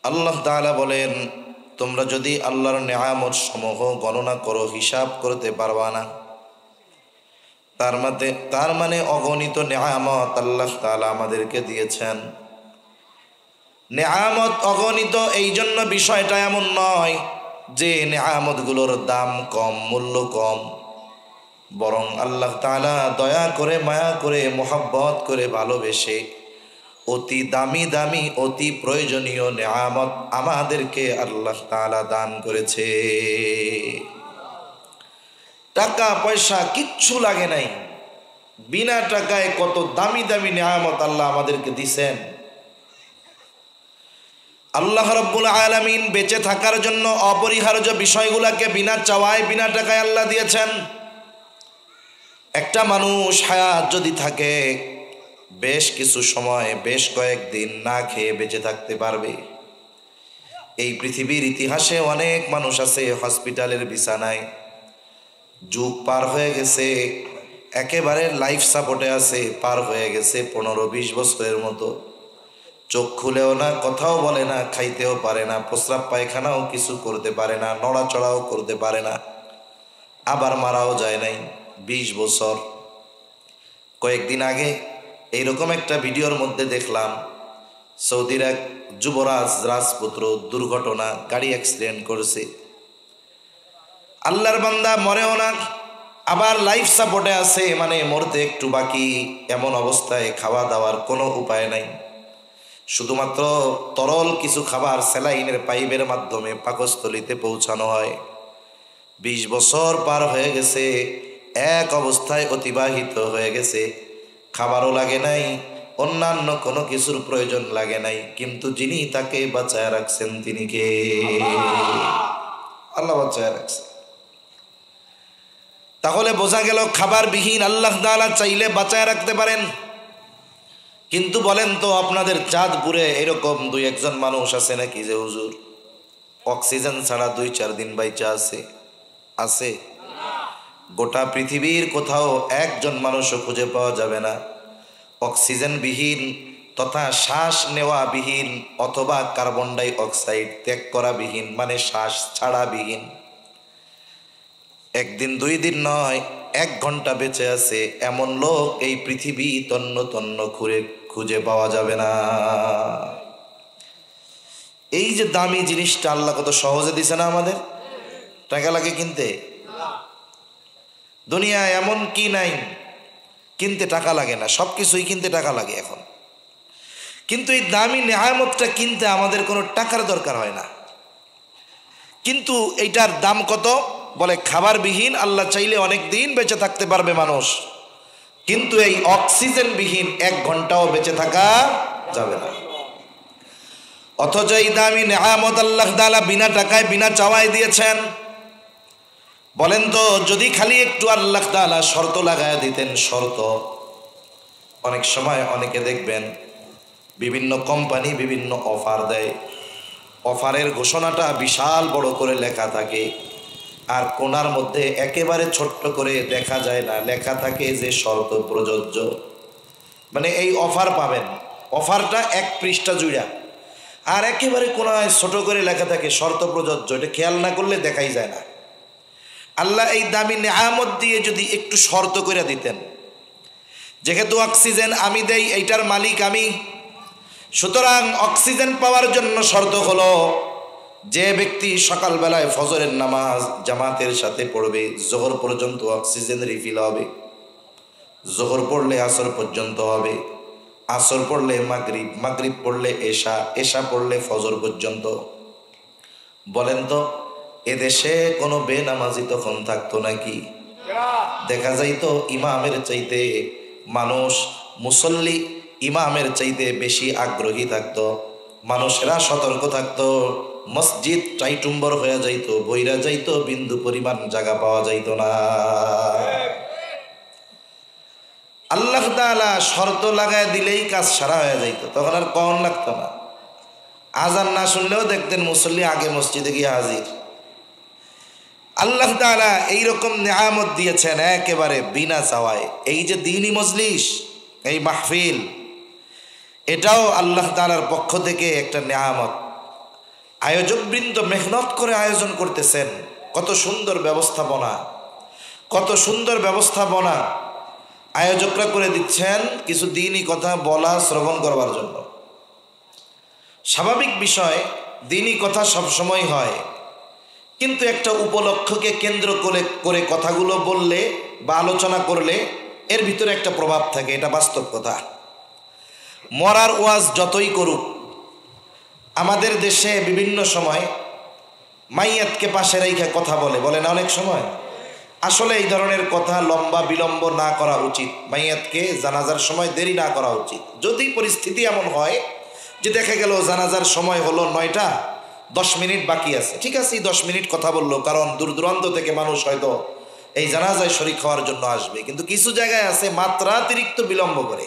আল্লাহ তাআলা বলেন, তোমরা যদি আল্লাহর নেয়ামত সমূহ গণনা করো, হিসাব করতে পারবা না। তার মানে অগণিত নেয়ামত আল্লাহ তাআলা আমাদেরকে দিয়েছেন। নেয়ামত অগণিত, এই জন্য বিষয়টা এমন নয় যে নেয়ামতগুলোর দাম কম, মূল্য কম। বরং আল্লাহ তাআলা দয়া করে, মায়া করে, মোহাব্বত করে, ভালোবেসে অতি দামি দামি, অতি প্রয়োজনীয় নেয়ামত আমাদেরকে আল্লাহ তাআলা দান করেছে। টাকা পয়সা কিচ্ছু লাগে নাই, বিনা টাকায় কত দামি দামি নেয়ামত আল্লাহ আমাদেরকে দিছেন। আল্লাহ রাব্বুল আলামিন বেঁচে থাকার জন্য অপরিহার্য বিষয়গুলোকে বিনা চাওয়ায়, বিনা টাকায় আল্লাহ দিয়েছেন। একটা মানুষ হায়াত যদি থাকে, বেশ কিছু সময়, বেশ কয়েকদিন না খেয়ে বেঁচে থাকতে পারবে। এই পৃথিবীর ইতিহাসে অনেক মানুষ আছে হসপিটালের বিছানায়, যুগ পার হয়ে গেছে, একেবারে লাইফ সাপোর্টে আছে, পার হয়ে গেছে 15-20 বছরের মতো। চোখ খুলেও না, কথাও বলে না, খাইতেও পারে না, প্রস্রাব পায়খানাও কিছু করতে পারে না, নড়াচড়াও করতে পারে না, আবার মারাও যায় নাই 20 বছর। কয়েকদিন আগে এইরকম একটা ভিডিওর মধ্যে দেখলাম, সৌদির এক যুবরাজ রাজপুত্র দুর্ঘটনা, গাড়ি অ্যাক্সিডেন্ট করেছে। আল্লাহর বান্দা মরেও না, আবার লাইফ সাপোর্টে আছে, মানে মরতে একটু বাকি। এমন অবস্থায় খাওয়া দাওয়ার কোনো উপায় নাই, শুধুমাত্র তরল কিছু খাবার স্যালাইনের পাইপের মাধ্যমে পাকস্থলীতে পৌঁছানো হয়। 20 বছর পার হয়ে গেছে, এক অবস্থায় অতিবাহিত হয়ে গেছে, খাবারও লাগে নাই, অন্যান্য কোনো কিছুর প্রয়োজন লাগে নাই, কিন্তু যিনি তাকে বাঁচায় রাখছেন তিনি কে? আল্লাহ বাঁচায় রাখছে। তাহলে বোঝা গেল খাবার বিহীন আল্লাহ তাআলা চাইলে বাঁচায় রাখতে পারেন। কিন্তু বলেন তো, আপনাদের চাঁদপুরে এরকম 2-1 মানুষ আছে নাকি যে হুজুর অক্সিজেন ছাড়া 2-4 দিন বাইচা আছে? আছে? গোটা পৃথিবীর কোথাও একজন মানুষও খুঁজে পাওয়া যাবে না অক্সিজেন বিহীন তথা শ্বাস নেওয়া বিহীন অথবা কার্বন ডাই অক্সাইড ত্যাগ করা বিহীন, মানে শ্বাস ছাড়া বিহীন। একদিন 2 দিন নয়, 1 ঘন্টা বেঁচে আছে এমন লোক এই পৃথিবী তন্ন তন্ন খুঁজে পাওয়া যাবে না। এই যে দামি জিনিসটা আল্লাহ কত সহজে দিছে না আমাদের। টাকা লাগে কিনতে? দুনিয়ায় এমন কি নাই কিনতে টাকা লাগে না, সব কিছুই কিনতে টাকা লাগে এখন। কিন্তু এই দামি নেয়ামতটা কিনতে আমাদের কোনো টাকার দরকার হয় না। কিন্তু এইটার দাম কত? বলে খাবার বিহীন আল্লাহ চাইলে অনেক দিন বেঁচে থাকতে পারবে মানুষ, কিন্তু এই অক্সিজেন বিহীন 1 ঘন্টাও বেঁচে থাকা যাবে না। অথচ এই দামি নেয়ামত আল্লাহ তাআলা বিনা টাকায়, বিনা চাওয়ায় দিয়েছেন। বলেন তো, যদি খালি একটু আল্লাহ তাআলা শর্ত লাগায় দিতেন, শর্ত। অনেক সময় অনেকে দেখবেন বিভিন্ন কোম্পানি বিভিন্ন অফার দেয়, অফারের ঘোষণাটা বিশাল বড় করে লেখা থাকে, আর কোনার মধ্যে একেবারে ছোট্ট করে দেখা যায় না, লেখা থাকে যে শর্ত প্রযোজ্য। মানে এই অফার পাবেন, অফারটা 1 পৃষ্ঠা জুড়া, আর একেবারে কোনায় ছোট করে লেখা থাকে শর্ত প্রযোজ্য। এটা খেয়াল না করলে দেখাই যায় না। আল্লাহ এই দামি নেয়ামত দিয়ে যদি একটু শর্ত করে দিতেন, যেহেতু অক্সিজেন আমি দেই, এইটার মালিক আমি, সুতরাং অক্সিজেন পাওয়ার জন্য শর্ত হলো যে ব্যক্তি সকালবেলায় ফজরের নামাজ জামাতের সাথে পড়বে, জোহর পর্যন্ত অক্সিজেন রিফিল হবে, জোহর পড়লে আসর পর্যন্ত হবে, আসর পড়লে মাগরিব, মাগরিব পড়লে এশা, এশা পড়লে ফজর পর্যন্ত। বলেন তো, এদেশে কোনো বেনামাজি তখন থাকতো নাকি? দেখা যাইতো ইমামের চাইতে মানুষ, মুসল্লি ইমামের চাইতে বেশি আগ্রহী থাকতো, মানুষেরা সতর্ক থাকতো, মসজিদ টাইটুম্বর হয়ে যাইতো, বইরা যাইতো, বিন্দু পরিমাণ জায়গা পাওয়া যাইতো না। আল্লাহ তাআলা শর্ত লাগায় দিলেই কাজ সারা হয়ে যাইতো, তখন আর কন লাগতো না। আজান না শুনলেও দেখতেন মুসল্লি আগে মসজিদে গিয়ে হাজির। আল্লাহ তাআলা এইরকম নেয়ামত দিয়েছেন একেবারে বিনা চাওয়ায়। এই যে দ্বীনি মজলিস, এই মাহফিল, এটাও আল্লাহ তাআলার পক্ষ থেকে একটা নেয়ামত। আয়োজকবৃন্দ মেহনত করে আয়োজন করতেছেন, কত সুন্দর ব্যবস্থাপনা, কত সুন্দর ব্যবস্থাপনা আয়োজকরা করে দিচ্ছেন কিছু দিনই কথা বলা শ্রবণ করবার জন্য। স্বাভাবিক বিষয়, দিনই কথা সবসময় হয়, কিন্তু একটা উপলক্ষকে কেন্দ্র করে কথাগুলো বললে বা আলোচনা করলে এর ভিতরে একটা প্রভাব থাকে, এটা বাস্তব কথা। মরার ওয়াজ যতই করুক, আমাদের দেশে বিভিন্ন সময় মাইয়াতকে পাশে রেখে কথা বলে না অনেক সময়। আসলে এই ধরনের কথা লম্বা বিলম্ব না করা উচিত, মাইয়াতকে জানাজার সময় দেরি না করা উচিত। যদি পরিস্থিতি এমন হয় যে দেখা গেল জানাজার সময় হলো 9টা, 10 মিনিট বাকি আছে, ঠিক আছে 10 মিনিট কথা বললো, কারণ দূর দূরান্ত থেকে মানুষ হয়তো এই জানাজায় শরীক হওয়ার জন্য আসবে। কিন্তু কিছু জায়গায় আছে মাত্রাতিরিক্ত বিলম্ব করে,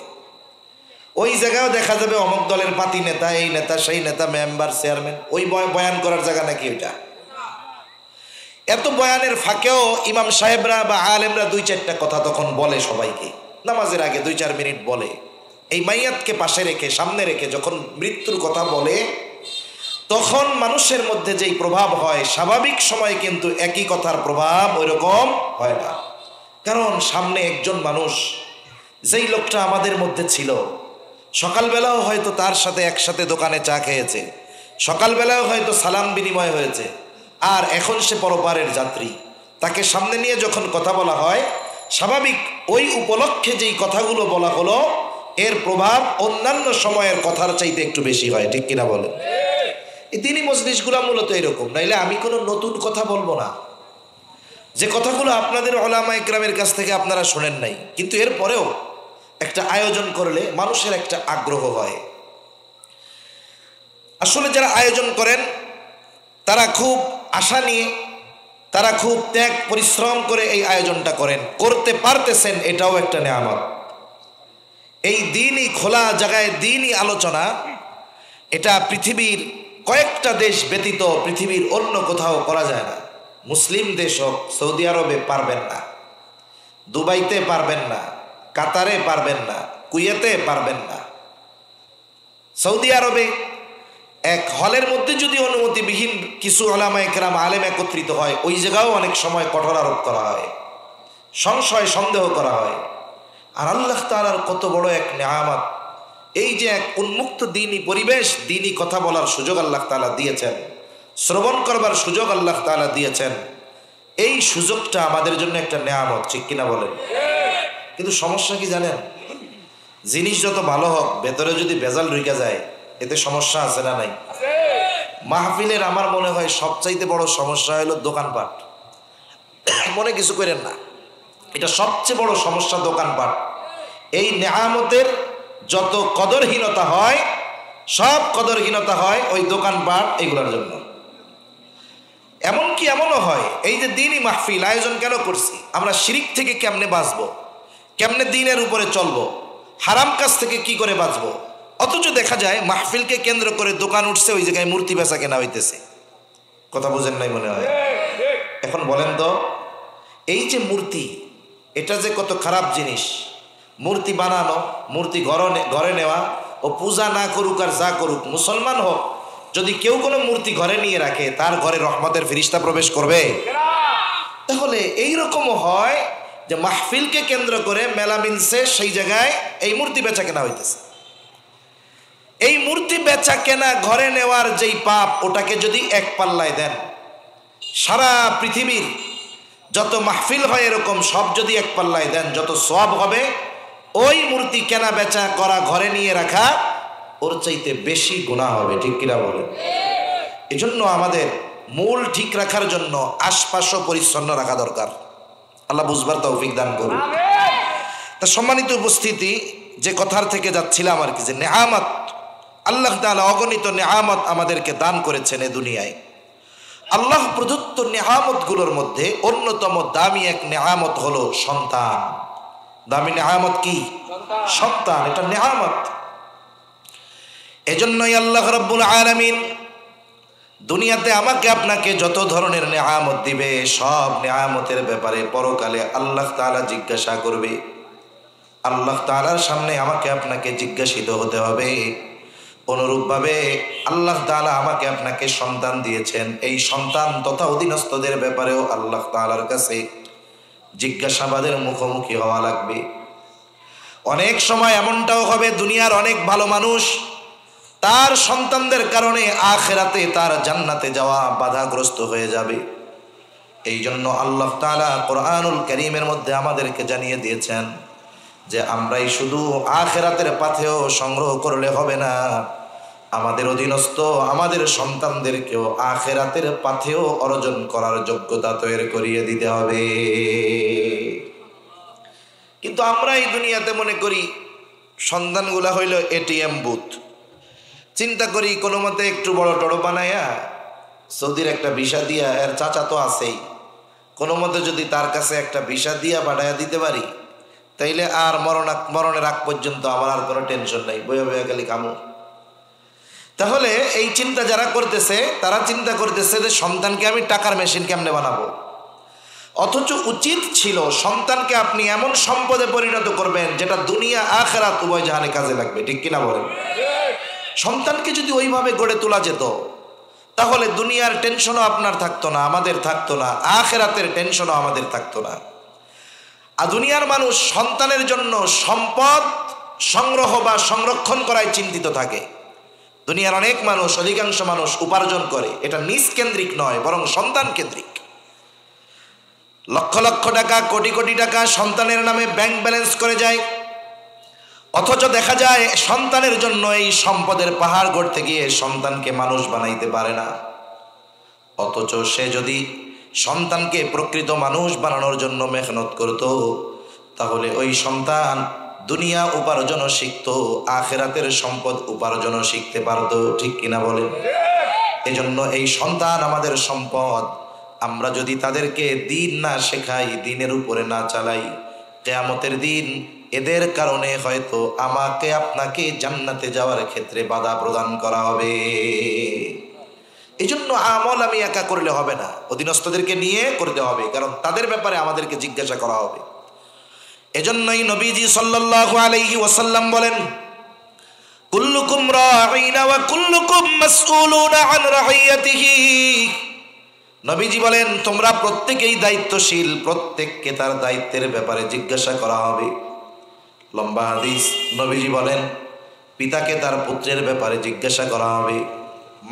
ওই জায়গায়ও দেখা যাবে অমুক দলের পাতি নেতা, এই নেতা সেই নেতা, মেম্বার চেয়ারম্যান, ওই বয়ান করার জায়গা নাকি ওইটা। এত বয়ানের ফাঁকেও ইমাম সাহেবরা বা আলেমরা 2-4টা কথা তখন বলে সবাইকে, নামাজের আগে 2-4 মিনিট বলে। এই মাইয়াতকে পাশে রেখে সামনে রেখে যখন মৃত্যুর কথা বলে, তখন মানুষের মধ্যে যেই প্রভাব হয়, স্বাভাবিক সময় কিন্তু একই কথার প্রভাব ওইরকম হয় না। কারণ সামনে একজন মানুষ, যেই লোকটা আমাদের মধ্যে ছিল, সকালবেলাও হয়তো তার সাথে একসাথে দোকানে চা খেয়েছে, সকালবেলাও হয়তো সালাম বিনিময় হয়েছে, আর এখন সে পরপারের যাত্রী। তাকে সামনে নিয়ে যখন কথা বলা হয়, স্বাভাবিক ওই উপলক্ষে যেই কথাগুলো বলা হলো, এর প্রভাব অন্যান্য সময়ের কথার চাইতে একটু বেশি হয়, ঠিক কিনা বলে? এই দিনই মজলিসগুলো মূলত এরকম। নাইলে আমি কোনো নতুন কথা বলবো না, যে কথাগুলো আপনাদের উলামা ইকরামের কাছ থেকে আপনারা শোনেন নাই, কিন্তু এরপরেও একটা আয়োজন করলে মানুষের একটা আগ্রহ হয়। আসলে যারা আয়োজন করেন তারা খুব আশা নিয়ে, তারা খুব ত্যাগ পরিশ্রম করে এই আয়োজনটা করেন, করতে পারতেছেন, এটাও একটা নেয়ামত। এই দিনই খোলা জায়গায় দিনই আলোচনা, এটা পৃথিবীর কয়েকটা দেশ ব্যতীত পৃথিবীর অন্য কোথাও করা যায় না। মুসলিম দেশ হোক, সৌদি আরবে পারবেন না, দুবাইতে পারবেন না, কাতারে পারবেন না, কুয়েতে পারবেন না। সৌদি আরবে এক হলের মধ্যে যদি অনুমতিবিহীন কিছু উলামা ইকরাম আলেম একত্রিত হয়, ওই জায়গাও অনেক সময় কঠোর আরোপ করা হয়, সংশয় সন্দেহ করা হয়। আর আল্লাহ তাআলার কত বড় এক নেয়ামত, এই যে এক উন্মুক্ত দ্বীনি পরিবেশ, দ্বীনি কথা বলার সুযোগ আল্লাহ তাআলা দিয়েছেন, শ্রবণ করবার সুযোগ আল্লাহ তাআলা দিয়েছেন। এই সুযোগটা আমাদের জন্য একটা নেয়ামত, ঠিক কিনা বলেন? কিন্তু সমস্যা কি জানেন? জিনিস যত ভালো হোক, ভেতরে যদি ভেজাল ঢুকে যায়, এতে সমস্যা আছে না নাই? মাহফিলের আমার মনে হয় সবচাইতে বড় সমস্যা হলো দোকানপাট। মনে কিছু করেন না, এটা সবচেয়ে বড় সমস্যা, দোকানপাট। এই নেয়ামতের যত কদরহীনতা হয়, সব কদরহীনতা হয় ওই দোকানপাট এগুলোর জন্য। এমনকি এমনও হয়, এই যে দ্বীনি মাহফিল আয়োজন কেন করছি, আমরা শিরিক থেকে কেমনে বাঁচবো, কেমনে দ্বীনের উপরে চলবো, হারাম কাজ থেকে কি করে বাঁচবো, অথচ দেখা যায় মাহফিলকে কেন্দ্র করে দোকান উঠছে, ওই জায়গায় মূর্তি বেচা কেনা হইতেছে। কথা বুঝেন নাই মনে হয়? এখন বলেন তো, এই যে মূর্তি, এটা যে কত খারাপ জিনিস। মূর্তি বানানো, মূর্তি ঘরে নেওয়া, ও পূজা না করুক আর যা করুক, মুসলমান হোক, যদি কেউ কোনো মূর্তি ঘরে নিয়ে রাখে, তার ঘরে রহমতের ফেরেশতা প্রবেশ করবে? তাহলে এইরকমও হয় যে মাহফিলকে কেন্দ্র করে মেলা মিলছে, সেই জায়গায় এই মূর্তি বেচা কেনা হইতেছে। এই মূর্তি বেচা কেনা ঘরে নেওয়ার যেই পাপ, ওটাকে যদি এক পাল্লায় দেন, সারা পৃথিবীর যত মাহফিল হয় এরকম সব যদি এক পাল্লায় দেন, যত সওয়াব হবে ওই মূর্তি কেনা বেচা করা ঘরে নিয়ে রাখা ওর চাইতে বেশি গুনাহ হবে, ঠিক কিনা বলেন? এজন্য আমাদের মূল ঠিক রাখার জন্য আশপাশও পরিচ্ছন্ন রাখা দরকার। আল্লাহ বুঝবার তৌফিক দান করুন। তা সম্মানিত উপস্থিতি, যে কথার থেকে যাচ্ছিলাম আর কি, যে নেয়ামত, আল্লাহ তাআলা অগণিত নেয়ামত আমাদেরকে দান করেছেন এ দুনিয়ায়। আল্লাহ প্রদত্ত নেয়ামতগুলোর মধ্যে অন্যতম দামি এক নেয়ামত হলো সন্তান। দামি নেয়ামত কি? সন্তান। এটা নেয়ামত। এজন্যই আল্লাহ রাব্বুল আলামিন দুনিয়াতে আমাকে আপনাকে যত ধরনের নেয়ামত দিবে, সব নেয়ামতের ব্যাপারে পরকালে আল্লাহ তাআলা জিজ্ঞাসা করবে। আল্লাহ তাআলার সামনে আমাকে আপনাকে জিজ্ঞাসিত হতে হবে, অনুরূপভাবে আল্লাহ তাআলা আমাকে আপনাকে সন্তান দিয়েছেন, এই সন্তান তথা অধীনস্থদের ব্যাপারেও আল্লাহ তাআলার কাছে জিজ্ঞাসাবাদের মুখোমুখি হওয়া লাগবে। অনেক সময় এমনটাও হবে, দুনিয়ার অনেক ভালো মানুষ তার সন্তানদের কারণে আখিরাতে তার জান্নাতে যাওয়া বাধাগ্রস্ত হয়ে যাবে। এই জন্য আল্লাহ তাআলা কোরআনুল কারীমের মধ্যে আমাদেরকে জানিয়ে দিয়েছেন যে আমরাই শুধু আখিরাতের পাথেও সংগ্রহ করলে হবে না, আমাদের অধীনস্থ আমাদের সন্তানদেরকেও আখিরাতের পাথেও অর্জন করার যোগ্যতা তৈরি করিয়ে দিতে হবে। কিন্তু আমরা এই দুনিয়াতে মনে করি সন্তানগুলা হইল এটিএম বুথ। চিন্তা করি কোনো মতে একটু বড় টড়ো বানায়া সৌদির একটা ভিসা দিয়া, এর চাচা তো আছেই, কোনো মতে যদি তার কাছে একটা ভিসা দিয়া পাঠাইয়া দিতে পারি, তাইলে আর মরণের আগ পর্যন্ত আমার আর কোনো টেনশন নাই, বইয়া বইয়া গেলি কামু। তাহলে এই চিন্তা যারা করতেছে তারা চিন্তা করতেছে যে সন্তানকে আমি টাকার মেশিন কেমনে বানাবো। অথচ উচিত ছিল সন্তানকে আপনি এমন সম্পদে পরিণত করবেন যেটা দুনিয়া আখিরাত উভয় জাহানে কাজে লাগবে। ঠিক কিনা বলেন? সন্তানকে যদি ওইভাবে গড়ে তোলা যেত তাহলে দুনিয়ার টেনশনও আপনার থাকতো না, আমাদের থাকতো না, আখিরাতের টেনশনও আমাদের থাকতো না। আর দুনিয়ার মানুষ সন্তানের জন্য সম্পদ সংগ্রহ বা সংরক্ষণ করায় চিন্তিত থাকে। দুনিয়ার অনেক মানুষ, অধিকাংশ মানুষ উপার্জন করে, এটা নিজ কেন্দ্রিক নয় বরং সন্তান কেন্দ্রিক। লক্ষ লক্ষ টাকা, কোটি কোটি টাকা সন্তানের নামে ব্যাংক ব্যালেন্স করে যায়, অথচ দেখা যায় সন্তানের জন্য এই সম্পদের পাহাড় গড়তে গিয়ে সন্তানকে মানুষ বানাইতে পারে না। অথচ সে যদি সন্তানকে প্রকৃত মানুষ বানানোর জন্য মেহনত করত, তাহলে ওই সন্তান দুনিয়া উপার্জনও শিখত, আখিরাতের সম্পদ উপার্জনও শিখতে পারত। ঠিক কিনা বলেন? এজন্য এই সন্তান আমাদের সম্পদ। আমরা যদি তাদেরকে দিন না শেখাই, দিনের উপরে না চালাই, কিয়ামতের দিন এদের কারণে হয়তো আমাকে আপনাকে জান্নাতে যাওয়ার ক্ষেত্রে বাধা প্রদান করা হবে। এই জন্য আমল আমি একা করলে হবে না, অধীনস্থদেরকে নিয়ে করতে হবে, কারণ তাদের ব্যাপারে আমাদেরকে জিজ্ঞাসা করা হবে। এজন্যই নবীজি সাল্লাল্লাহু আলাইহি ওয়াসাল্লাম বলেন, কুল্লুকুম রাঈনা ওয়া কুল্লুকুম মাসউলুনা আন রাইয়াতিহি। নবীজি বলেন তোমরা প্রত্যেকেই দায়িত্বশীল, প্রত্যেককে তার দায়িত্বের ব্যাপারে জিজ্ঞাসা করা হবে। লম্বা হাদিস। নবীজি বলেন পিতাকে তার পুত্রের ব্যাপারে জিজ্ঞাসা করা হবে,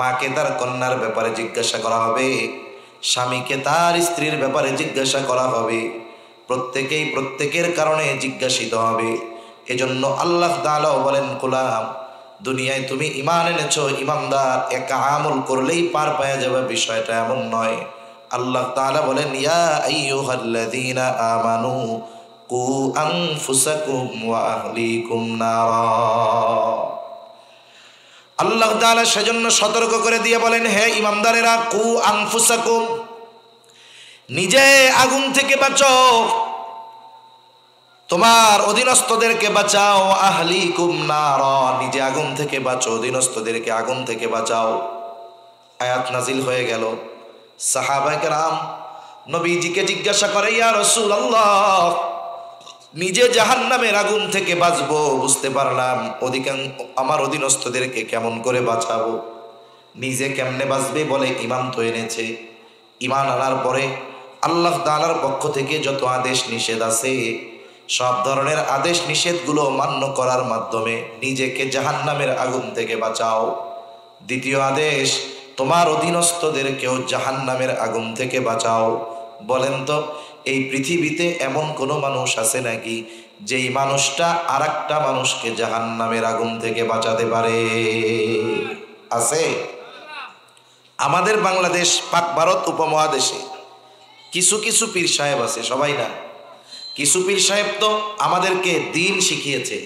মাকে তার কন্যার ব্যাপারে জিজ্ঞাসা করা হবে, স্বামীকে তার স্ত্রীর ব্যাপারে জিজ্ঞাসা করা হবে। প্রত্যেকেই প্রত্যেকের কারণে জিজ্ঞাসিত হবে। এজন্য আল্লাহ তাআলা বলেন, গোলাম দুনিয়ায় তুমি ঈমান এনেছো, ঈমানদার একা আমল করলেই পার পাওয়া যাবে, বিষয়টা এমন নয়। আল্লাহ তাআলা বলেন, ইয়া আইয়ুহাল্লাযীনা আমানু কু আনফুসাকুম ওয়া আহলিকুম নারা। আল্লাহ তাআলা সেজন্য সতর্ক করে দিয়ে বলেন, হে ঈমানদারেরা, কু আনফুসাকুম, নিজে আগুন থেকে বাঁচো, তোমার অধীনস্থদেরকে বাঁচাও, আহলিকুম নারা, নিজে আগুন থেকে বাঁচো, অধীনস্থদেরকে আগুন থেকে বাঁচাও। আয়াত নাজিল হয়ে গেল। সাহাবায়ে কেরাম নবীজিকে জিজ্ঞাসা করে, ইয়া রাসূলুল্লাহ, নিজে জাহান্নামের আগুন থেকে বাঁচবো বুঝতে পারলাম, আমার অধীনস্থদেরকে কেমন করে বাঁচাবো? নিজে কেমনে বাঁচবে? বলে ঈমান তো এনেছে। ঈমান আনার পরে আল্লাহ তাআলার পক্ষ থেকে যত আদেশ নিষেধ আছে, সব ধরনের আদেশ নিষেধগুলো মান্য করার মাধ্যমে নিজেকে জাহান্নামের আগুন থেকে বাঁচাও। দ্বিতীয় আদেশ, তোমার অধীনস্থদেরকেও জাহান্নামের আগুন থেকে বাঁচাও। বলেন তো এই পৃথিবীতে এমন কোনো মানুষ আছে নাকি যেই মানুষটা আর একটা মানুষকে জাহান্নামের আগুন থেকে বাঁচাতে পারে? আছে? আমাদের বাংলাদেশ পাক ভারত উপমহাদেশে কিছু কিছু পীর সাহেব আছে, সবাই না, কিছু পীর সাহেব তো আমাদেরকে দিন শিখিয়েছে।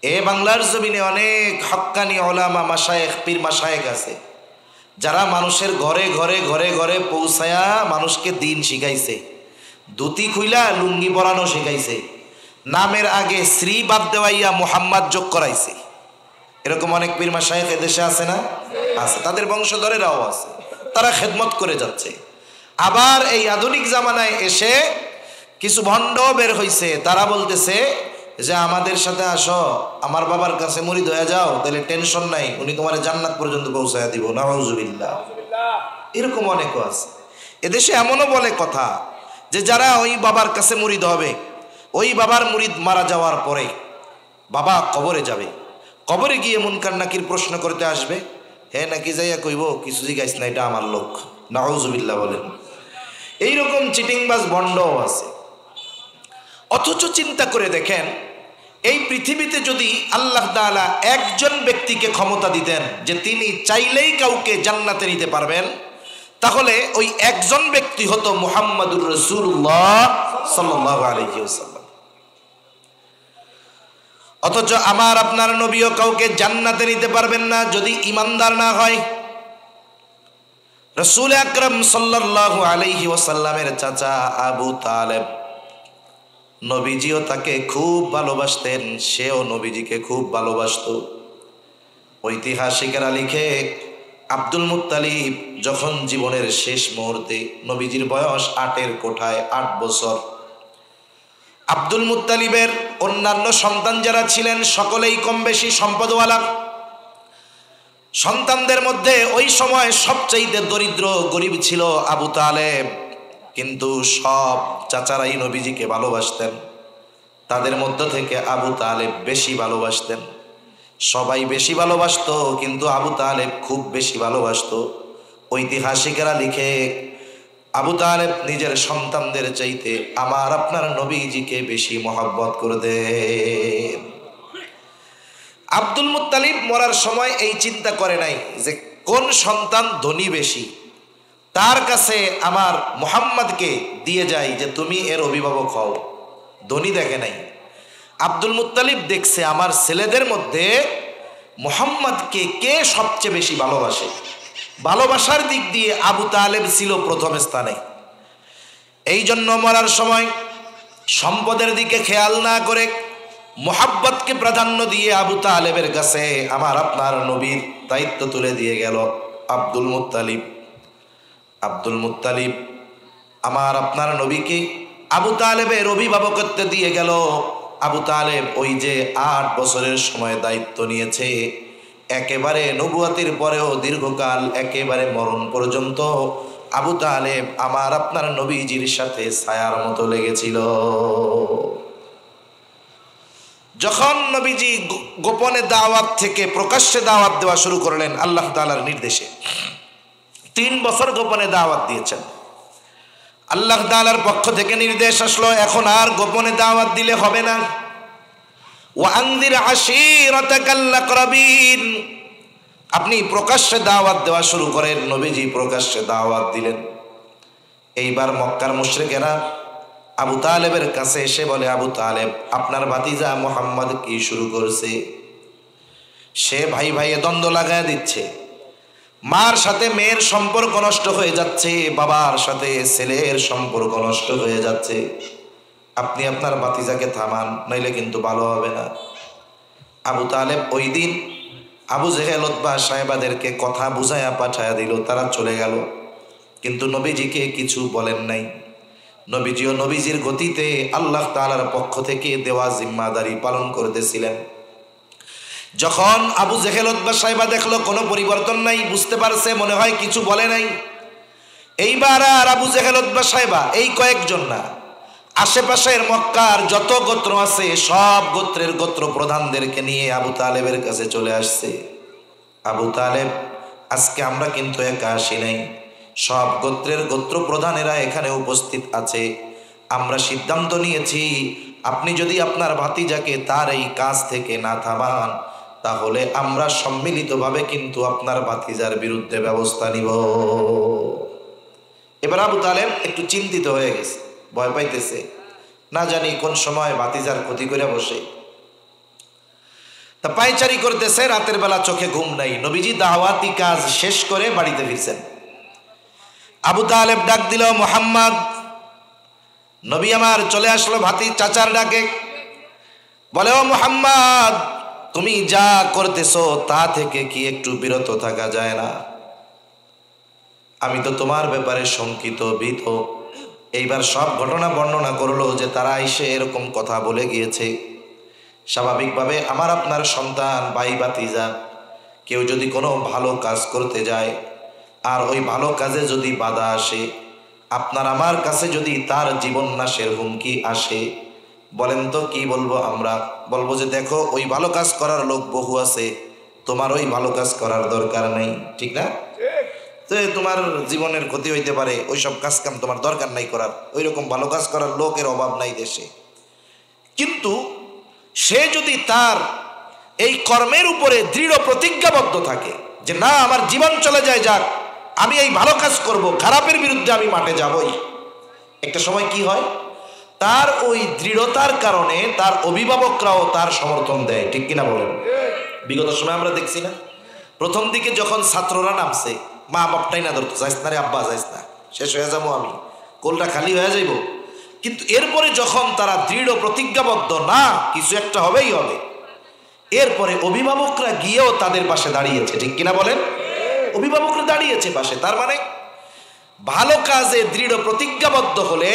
এ বাংলার জমিনে অনেক হক্কানি ওলামা মাশায়েখ, পীর মাশায়েখ আছে যারা মানুষের ঘরে ঘরে ঘরে ঘরে পৌঁছায়া মানুষকে দিন শিখাইছে। ধুতি খুইলা লুঙ্গি পরানো শিখাইছে, নামের আগে শ্রী বাদ দেওয়াইয়া মুহাম্মদ যোগ করাইছে। এরকম অনেক পীর মাশায়েখ এদেশে আছে না? আছে। তাদের বংশধরেরাও আছে, তারা খেদমত করে যাচ্ছে। আবার এই আধুনিক জামানায় এসে কিছু ভণ্ড বের হইছে, তারা বলতেছে যে আমাদের সাথে আসো, আমার বাবার কাছে মুরিদ হয়ে যাও, তাহলে টেনশন নাই, উনি তোমার জান্নাত পর্যন্ত পৌঁছায় দিব। নাউজুবিল্লাহ। এরকম অনেকও আছে। এদেশে এমনও বলে কথা যে যারা ওই বাবার কাছে মুরিদ হবে, ওই বাবার মুরিদ মারা যাওয়ার পরে বাবা কবরে যাবে, কবরে গিয়ে মুনকার নাকির প্রশ্ন করতে আসবে, হে নাকি যাইয়া কইব কিছু জিগাইস না, এটা আমার লোক। নাউজুবিল্লাহ বলেন। এইরকম চিটিংবাজ বন্ডও আছে। অথচ চিন্তা করে দেখেন, এই পৃথিবীতে যদি আল্লাহ তাআলা একজন ব্যক্তিকে ক্ষমতা দিতেন যে তিনি চাইলেই কাউকে জান্নাতে নিতে পারবেন, তাহলে ওই একজন ব্যক্তি হতো মুহাম্মাদুর রাসূলুল্লাহ সাল্লাল্লাহু আলাইহি ওয়াসাল্লাম। অথচ আমার আপনার নবীও কাউকে জান্নাতে নিতে পারবেন না যদি ঈমানদার না হয়। রাসূল আকরাম সাল্লাল্লাহু আলাইহি ওয়াসাল্লামের চাচা আবু তালেব, নবীজিও তাকে খুব ভালোবাসতেন, সেও নবীজিকে খুব ভালোবাসত। ঐতিহাসিকেরা লিখে, আব্দুল মুত্তালিব যখন জীবনের শেষ মুহূর্তে, নবীজির বয়স 8-এর কোঠায়, 8 বছর। আব্দুল মুত্তালিবের অন্যান্য সন্তান যারা ছিলেন সকলেই কম বেশি সম্পদওয়ালা। সন্তানদের মধ্যে ওই সময় সবচাইতে দরিদ্র গরিব ছিল আবু তালেব, কিন্তু সব চাচারাই নবীজিকে ভালোবাসতেন। তাদের মধ্য থেকে আবু তালেব বেশি ভালোবাসতেন। সবাই বেশি ভালোবাসতো, কিন্তু আবু তালেব খুব বেশি ভালোবাসতো। ঐতিহাসিকেরা লিখে, আবু তালেব নিজের সন্তানদের চাইতে আমার আপনার নবীজিকে বেশি মহব্বত করে দেন। আব্দুল মুত্তালিব মরার সময় এই চিন্তা করে নাই যে কোন সন্তান ধনী বেশি, তার কাছে আমার মুহাম্মদকে দিয়ে যাই যে তুমি এর অভিভাবক হও। ধনী দেখে নাই। আব্দুল মুত্তালিব দেখছে আমার ছেলেদের মধ্যে মুহাম্মদকে কে সবচেয়ে বেশি ভালোবাসে। ভালোবাসার দিক দিয়ে আবু তালেব ছিল প্রথম স্থানে। এই জন্য মরার সময় সম্পদের দিকে খেয়াল না করে মুহাব্বতকে প্রাধান্য দিয়ে আবু তালেবের কাছে আমার আপনার নবীর দায়িত্ব তুলে দিয়ে গেল আব্দুল মুত্তালিব। আব্দুল মুত্তালিব আমার আপনার নবীকে আবু তালেবের অভিভাবকত্ব দিয়ে গেল। আবু তালেব ওই যে 8 বছরের সময় দায়িত্ব নিয়েছে, একেবারে নবুয়তের পরেও দীর্ঘকাল, একেবারে মরণ পর্যন্ত আবু তালেব আমার আপনার নবীজির সাথে ছায়ার মতো লেগেছিল। যখন নবীজি গোপনে দাওয়াত থেকে প্রকাশ্যে দাওয়াত দেওয়া শুরু করলেন আল্লাহ তাআলার নির্দেশে, 3 বছর গোপনে দাওয়াত দিয়েছেন। আল্লাহ তাআলার পক্ষ থেকে নির্দেশ আসলো, এখন আর গোপনে দাওয়াত দিলে হবে না। ওয়া আনযির আশীরাতাকাল আকরাবিন, আপনি প্রকাশ্যে দাওয়াত দেওয়া শুরু করেন। নবীজি প্রকাশ্যে দাওয়াত দিলেন। এইবার মক্কার মুশরিকেরা আবু তালেবের কাছে এসে বলে, আবু তালেব আপনার ভাতিজা মুহাম্মদ কি শুরু করছে? সে ভাই ভাইয়ে দ্বন্দ্ব লাগায় দিচ্ছে, মার সাথে মেয়ের সম্পর্ক নষ্ট হয়ে যাচ্ছে, বাবার সাথে ছেলের সম্পর্ক নষ্ট হয়ে যাচ্ছে। আপনি আপনার ভাতিজাকে থামান, নইলে কিন্তু ভালো হবে না। আবু তালেব ওই দিন আবু জেহেল উতবা সাহেবাদেরকে কথা বুঝাইয়া পাঠায়া দিল, তারা চলে গেল। কিন্তু নবীজিকে কিছু বলেন নাই। নবীজিও নবীজির গতিতে আল্লাহ তাআলার পক্ষ থেকে দেওয়া জিম্মাদারি পালন করতেছিলেন। যখন আবু জেহেল উতবা সাহেবা দেখলো কোনো পরিবর্তন নাই, বুঝতে পারছে মনে হয় কিছু বলে নাই। এইবার আর আবু জেহেল উতবা সাহেবা এই কয়েকজন না, আশেপাশের মক্কার যত গোত্র আছে সব গোত্রের গোত্র প্রধানদেরকে নিয়ে আবু তালেবের কাছে চলে আসছে। আবু তালেব, আজকে আমরা কিন্তু একা আসি নাই, সব গোত্রের গোত্র প্রধানেরা এখানে উপস্থিত আছে। আমরা সিদ্ধান্ত নিয়েছি আপনি যদি আপনার ভাতিজাকে তার এই কাজ থেকে না থামান, তাহলে আমরা সম্মিলিতভাবে কিন্তু আপনার ভাতিজার বিরুদ্ধে ব্যবস্থা নিব। এবার আবু তালেব একটু চিন্তিত হয়ে গেছে, ভয় পাইতেছে, না জানি কোন সময় ভাতিজার ক্ষতি করে বসে। তা পায়চারি করতেছে, রাতের বেলা চোখে ঘুম নাই। নবীজি দাওয়াতি কাজ শেষ করে বাড়িতে ফিরছেন। আবু তালেব ডাক দিল, মুহাম্মদ। নবী আমার চলে আসলো ভাতি চাচার ডাকে, বলে, ও মুহাম্মদ, তুমি যা করতেছো তা থেকে কি একটু বিরত থাকা যায় না? আমি তো তোমার ব্যাপারে শঙ্কিত, ভীত। এইবার সব ঘটনা বর্ণনা করলো যে তারা এসে এরকম কথা বলে গিয়েছে। স্বাভাবিকভাবে আমার আপনার সন্তান, ভাই ভাতিজা কেউ যদি কোনো ভালো কাজ করতে যায় আর ওই ভালো কাজে যদি বাধা আসে, আপনার আমার কাছে যদি তার জীবন নাশের হুমকি আসে, বলেন তো কি বলবো আমরা? বলবো যে দেখো ওই ভালো কাজ করার লোক বহু আছে, তোমার ওই ভালো কাজ করার দরকার নেই, ঠিক না? তো তোমার জীবনের ক্ষতি হইতে পারে, ওই সব কাজ কাম তোমার দরকার নাই করার, ওই রকম ভালো কাজ করার লোকের অভাব নাই দেশে। কিন্তু সে যদি তার এই কর্মের উপরে দৃঢ় প্রতিজ্ঞাবদ্ধ থাকে যে না, আমার জীবন চলে যায় যাক, আমি এই ভালো কাজ করব, খারাপের বিরুদ্ধে আমি মাঠে যাবই, একটা সময় কি হয়, তার ওই দৃঢ়তার কারণে তার অভিভাবকরাও তার সমর্থন দেয়, ঠিক কিনা বলেন? বিগত সময় আমরা দেখছি না, প্রথম দিকে যখন ছাত্ররা নামছে, মা বাপটাই না ধরতো, যাইস না রে আব্বা, যাইস না, শেষ হয়ে যাবো আমি, কোলটা খালি হয়ে যাইব। কিন্তু এরপরে যখন তারা দৃঢ় প্রতিজ্ঞাবদ্ধ, না কিছু একটা হবেই হবে, এরপরে অভিভাবকরা গিয়েও তাদের পাশে দাঁড়িয়েছে, ঠিক কিনা বলেন? অভিভাবকরা দাঁড়িয়েছে পাশে। তার মানে ভালো কাজে দৃঢ় প্রতিজ্ঞাবদ্ধ হলে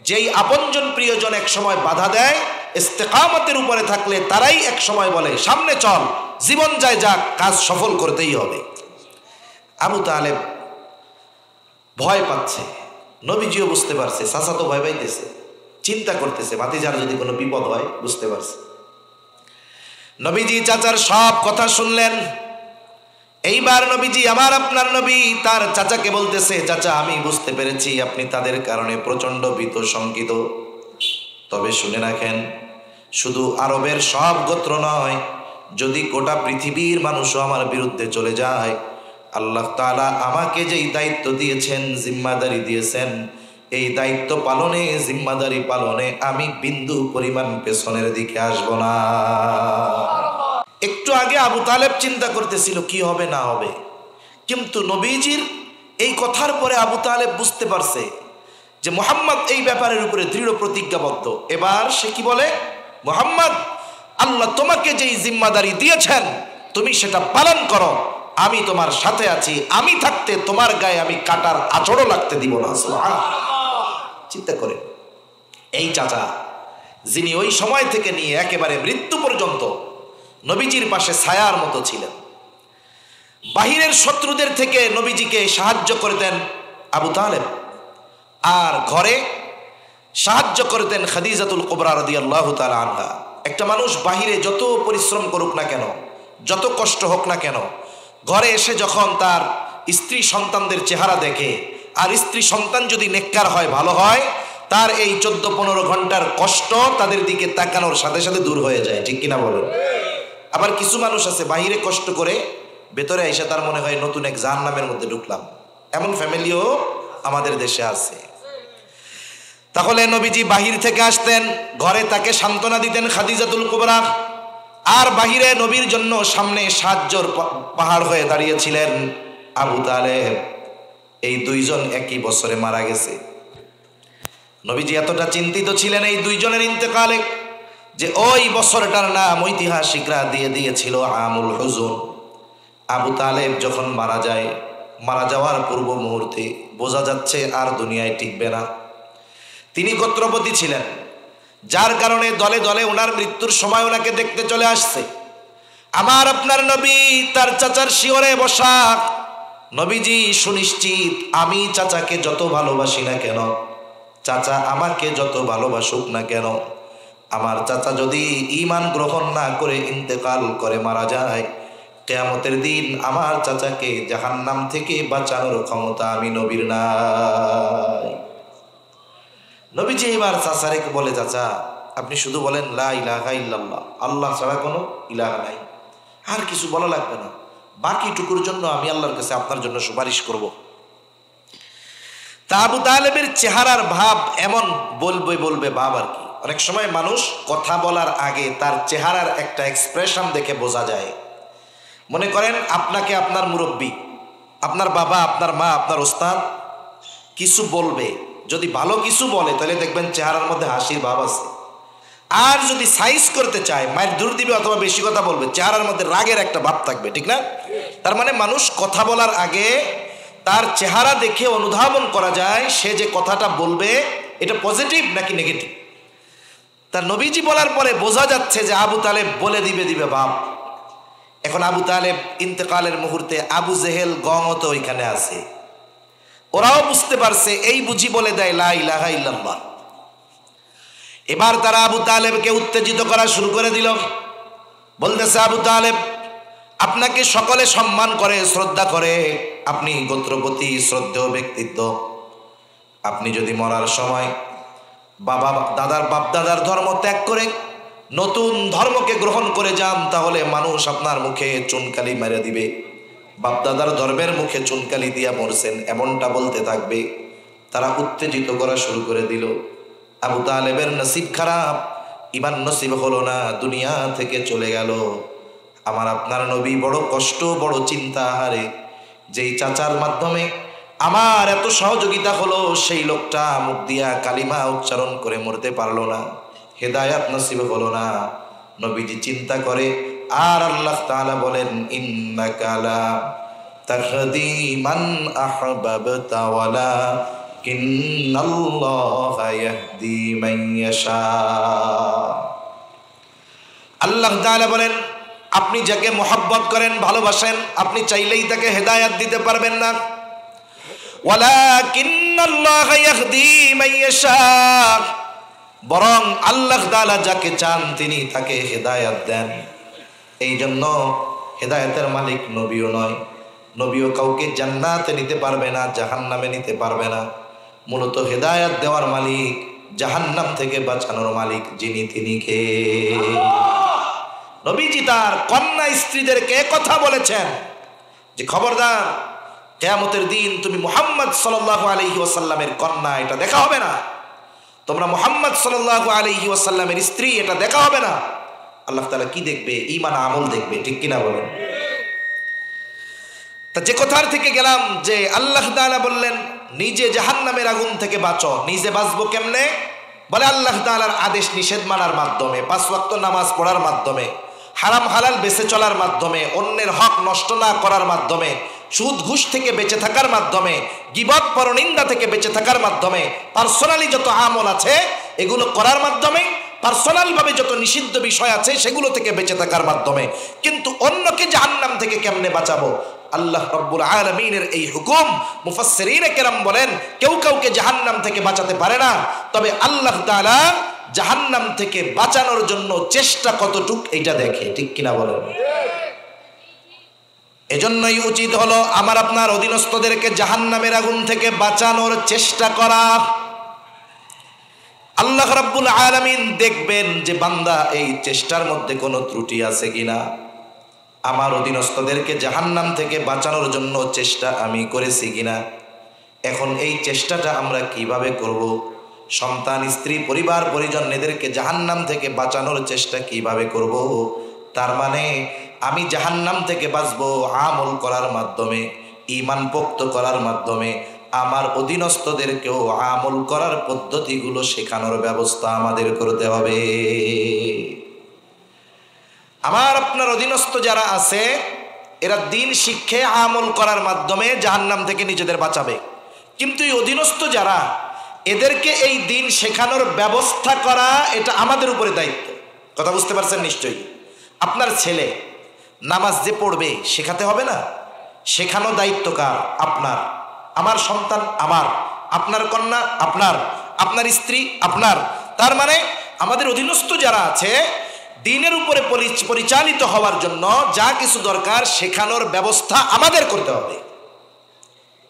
যেই আপনজন প্রিয়জন এক সময় বাধা দেয়, ইস্তেকামতের উপরে থাকলে তারাই এক সময় বলে সামনে চল, জীবন যায় যাক, কাজ সফল করতেই হবে। আবু তালেব ভয় পাচ্ছে, নবীজিও বুঝতে পারছে, চাচা তো ভয় পাইতেছে, চিন্তা করতেছে ভাতিজার যদি কোনো বিপদ হয়, বুঝতে পারছে। নবীজি চাচার সব কথা শুনলেন। এইবার নবীজি, আমার আপনার নবী, তার চাচাকে বলতেছে, চাচা আমি বুঝতে পেরেছি আপনি তাদের কারণে প্রচন্ড ভীত শঙ্কিত, তবে শুনে রাখেন, শুধু আরবের সব গোত্র নয়, যদি গোটা পৃথিবীর মানুষও আমার বিরুদ্ধে চলে যায়, আল্লাহ তাআলা আমাকে যেই দায়িত্ব দিয়েছেন, জিম্মাদারি দিয়েছেন, এই দায়িত্ব পালনে, জিম্মাদারি পালনে আমি বিন্দু পরিমাণ পেছনের দিকে আসব না। একটু আগে আবু তালেব চিন্তা করতেছিল কি হবে না হবে, কিন্তু নবীজির এই কথার পরে আবু তালেব বুঝতে পারছে যে মুহাম্মদ এই ব্যাপারের উপরে দৃঢ় প্রতিজ্ঞাবদ্ধ। এবার সে কি বলে, মুহাম্মদ, আল্লাহ তোমাকে যেই জিম্মাদারি দিয়েছেন তুমি সেটা পালন করো, আমি তোমার সাথে আছি, আমি থাকতে তোমার গায়ে আমি কাটার আঁচড়ও লাগতে দিব না। চিন্তা করে, এই চাচা যিনি ওই সময় থেকে নিয়ে একেবারে মৃত্যু পর্যন্ত নবীজির পাশে ছায়ার মতো ছিলেন, বাহিরের শত্রুদের থেকে নবীজিকে সাহায্য করতেন আবু তালেব, আর ঘরে সাহায্য করতেন খাদিজাতুল কুবরা রাদিয়াল্লাহু তাআলা আনহা। একটা মানুষ বাহিরে যত পরিশ্রম করুক না কেন, যত কষ্ট হোক না কেন, ঘরে এসে যখন তার স্ত্রী সন্তানদের চেহারা দেখে, আর স্ত্রী সন্তান যদি নেককার হয়, ভালো হয়, তার এই 14-15 ঘন্টার কষ্ট তাদের দিকে তাকানোর সাথে সাথে দূর হয়ে যায়, ঠিক কিনা বলেন? আবার কিছু মানুষ আছে বাহিরে কষ্ট করে ভেতরে এসে তার মনে হয় নতুন এক জাহান্নামের মধ্যে ঢুকলাম, এমন ফ্যামিলিও আমাদের দেশে আছে। তাহলে নবীজি বাহির থেকে আসতেন, ঘরে তাকে সান্ত্বনা দিতেন খাদিজাতুল কুবরা, আর বাহিরে নবীর জন্য সামনে সাহায্যর পাহাড় হয়ে দাঁড়িয়েছিলেন আবু তালেব। এই দুইজন একই বছরে মারা গেছে। নবীজি এতটা চিন্তিত ছিলেন এই দুইজনের ইন্তেকালে যে ওই বছরটার নাম ঐতিহাসিকরা দিয়ে দিয়েছিল আমুল হুজুন। আবু তালেব যখন মারা যায়, মারা যাওয়ার পূর্ব মুহূর্তে বোঝা যাচ্ছে আর দুনিয়ায় টিকবে না। তিনি গোত্রপতি ছিলেন, যার কারণে দলে দলে ওনার মৃত্যুর সময় ওনাকে দেখতে চলে আসছে। আমার আপনার নবী তার চাচার শিয়রে বসা। নবীজি সুনিশ্চিত, আমি চাচাকে যত ভালোবাসি না কেন, চাচা আমাকে যত ভালোবাসুক না কেন, আমার চাচা যদি ঈমান গ্রহণ না করে ইন্তেকাল করে মারা যায়, কিয়ামতের দিন আমার চাচাকে জাহান্নাম থেকে বাঁচানোর ক্ষমতা আমি নবীর নাই। নবীজি এবার চাচারে বলে, চাচা আপনি শুধু বলেন লা ইলাহা ইল্লাল্লাহ, আল্লাহ ছাড়া কোনো ইলাহা নাই, আর কিছু বলা লাগবে না, বাকিটুকুর জন্য আমি আল্লাহর কাছে আপনার জন্য সুপারিশ করব। তা আবু তালেবের চেহারার ভাব এমন, বলবে ভাব আর কি, অনেক সময় মানুষ কথা বলার আগে তার চেহারার একটা এক্সপ্রেশন দেখে বোঝা যায়। মনে করেন আপনাকে আপনার মুরব্বী, আপনার বাবা, আপনার মা, আপনার ওস্তাদ কিছু বলবে, যদি ভালো কিছু বলে তাহলে দেখবেন চেহারার মধ্যে হাসির ভাব আছে, আর যদি সাইজ করতে চায়, মায়ের দূর দিবে অথবা বেশি কথা বলবে, চেহারার মধ্যে রাগের একটা ভাব থাকবে, ঠিক না? তার মানে মানুষ কথা বলার আগে তার চেহারা দেখে অনুধাবন করা যায় সে যে কথাটা বলবে এটা পজিটিভ নাকি নেগেটিভ। তার নবীজি বলার পরে বোঝা যাচ্ছে যে আবু তালেব বলে দিবে বাপ। এখন আবু তালেব ইন্তেকালের মুহূর্তে আবু জেহেল গঙত ওইখানে আছে, ওরাও বুঝতে পারছে এই বুঝি বলে দেয় লা ইলাহা ইল্লাল্লাহ। এবার তারা আবু তালেবকে উত্তেজিত করা শুরু করে দিল, বলতেছে আবু তালেব আপনাকে সকলে সম্মান করে, শ্রদ্ধা করে, আপনি গোত্রপতি, শ্রদ্ধেয় ব্যক্তিত্ব, আপনি যদি মরার সময় বাপ দাদার ধর্ম ত্যাগ করে নতুন ধর্মকে গ্রহণ করে যান, তাহলে মানুষ আপনার মুখে চুনকালি মেরে দিবে, বাপ দাদার ধর্মের মুখে চুনকালি দিয়া মরছেন এমনটা বলতে থাকবে। তারা উত্তেজিত করা শুরু করে দিল। আবু তালেবের নসিব খারাপ, ইমান নসিব হলো না, দুনিয়া থেকে চলে গেল। আমার আপনার নবী বড় কষ্ট, বড় চিন্তা, হারে যেই চাচার মাধ্যমে আমার এত সহযোগিতা হলো, সেই লোকটা মুখ দিয়া কালিমা উচ্চারণ করে মরতে পারলো না, হেদায়াত নসিব হলো না। নবীজি চিন্তা করে, আর আল্লাহ তাআলা বলেন ইন্নাকা লা তাহদি মান আহবাবতা ওয়ালাকিন্নাল্লাহা ইয়াহদি মান ইয়াশা। আল্লাহ তাআলা বলেন আপনি যাকে মহব্বত করেন, ভালোবাসেন, আপনি চাইলেই তাকে হেদায়াত দিতে পারবেন না। ওয়ালাকিন্নাল্লাহা ইয়াহদি মান ইয়াশা, বরং আল্লাহ তাআলা যাকে চান তিনি তাকে হেদায়াত দেন। এই জন্য হেদায়েতের মালিক নবীও নয়, নবীও কাউকে জান্নাতে নিতে পারবে না, জাহান্নামে নিতে পারবে না। মূলত হেদায়েত দেওয়ার মালিক, জাহান্নাম থেকে বাঁচানোর মালিক যিনি, তিনি কে? নবীজি তার কন্যা স্ত্রীদেরকে কথা বলেছেন যে খবরদার, কিয়ামতের দিন তুমি মুহাম্মদ সাল্লাল্লাহু আলাইহি ওয়াসাল্লামের কন্যা, এটা দেখা হবে না। তোমরা মুহাম্মদ সাল্লাল্লাহু আলাইহি ওয়াসাল্লামের স্ত্রী, এটা দেখা হবে না। আল্লাহ তাআলা কি দেখবে? ঈমান আমল দেখবে, ঠিক কিনা বলেন? তা যে কথার থেকে গেলাম যে আল্লাহ তাআলা বললেন নিজে জাহান্নামের আগুন থেকে বাঁচো। নিজে বাঁচবো কেমনে? বলে আল্লাহ তাআলার আদেশ নিষেধ মানার মাধ্যমে, 5 ওয়াক্ত নামাজ পড়ার মাধ্যমে, হারাম হালাল বেঁচে চলার মাধ্যমে, অন্যের হক নষ্ট না করার মাধ্যমে, সুদ ঘুষ থেকে বেঁচে থাকার মাধ্যমে, গীবত পরনিন্দা থেকে বেঁচে থাকার মাধ্যমে, পার্সোনালি যত আমল আছে এগুলো করার মাধ্যমে, পার্সোনাল ভাবে যত নিষিদ্ধ বিষয় আছে সেগুলো থেকে বেঁচে থাকার মাধ্যমে। কিন্তু অন্যকে জাহান্নাম থেকে কেমনে বাঁচাবো? আল্লাহ রাব্বুল আলামিনের এই হুকুম, মুফাসসিরিনে কেরাম বলেন কেউ কাউকে জাহান্নাম থেকে বাঁচাতে পারে না, তবে আল্লাহ তাআলা জাহান্নাম থেকে বাঁচানোর জন্য চেষ্টা কতটুক এটা দেখে, ঠিক কিনা বলেন? এজন্যই উচিত হলো আমার আপনার অধীনস্থদেরকে জাহান্নামের আগুন থেকে বাঁচানোর চেষ্টা করা। আল্লাহ রাব্বুল আলামিন দেখবেন যে বান্দা এই চেষ্টার মধ্যে কোনো ত্রুটি আছে কিনা। আমার অধীনস্থদেরকে জাহান্নাম থেকে বাঁচানোর জন্য চেষ্টা আমি করেছি কিনা। এখন এই চেষ্টাটা আমরা কিভাবে করব? সন্তান, স্ত্রী, পরিবার পরিজন এদেরকে জাহান্নাম থেকে বাঁচানোর চেষ্টা কিভাবে করব? তার মানে আমি জাহান্নাম থেকে বাঁচবো আমল করার মাধ্যমে, ঈমান পোক্ত করার মাধ্যমে। আমার অধীনস্থদেরকেও আমল করার পদ্ধতিগুলো শেখানোর ব্যবস্থা আমাদের করতে হবে। আমার আপনার অধীনস্থ যারা আছে এরা দিন শিক্ষে আমল করার মাধ্যমে জাহান্নাম থেকে নিজেদের বাঁচাবে। কিন্তু এই অধীনস্থ যারা, এদেরকে এই দিন শেখানোর ব্যবস্থা করা এটা আমাদের উপরে দায়িত্ব। কথা বুঝতে পারছেন নিশ্চয়ই? আপনার ছেলে নামাজ যে পড়বে শেখাতে হবে না? শেখানো দায়িত্ব কার? আপনার। আমার সন্তান আমার, আপনার কন্যা আপনার, আপনার স্ত্রী আপনার। তার মানে আমাদের অধীনস্থ যারা আছে দ্বীনের উপরে পরিচালিত হওয়ার জন্য যা কিছু দরকার শেখানোর ব্যবস্থা আমাদের করতে হবে।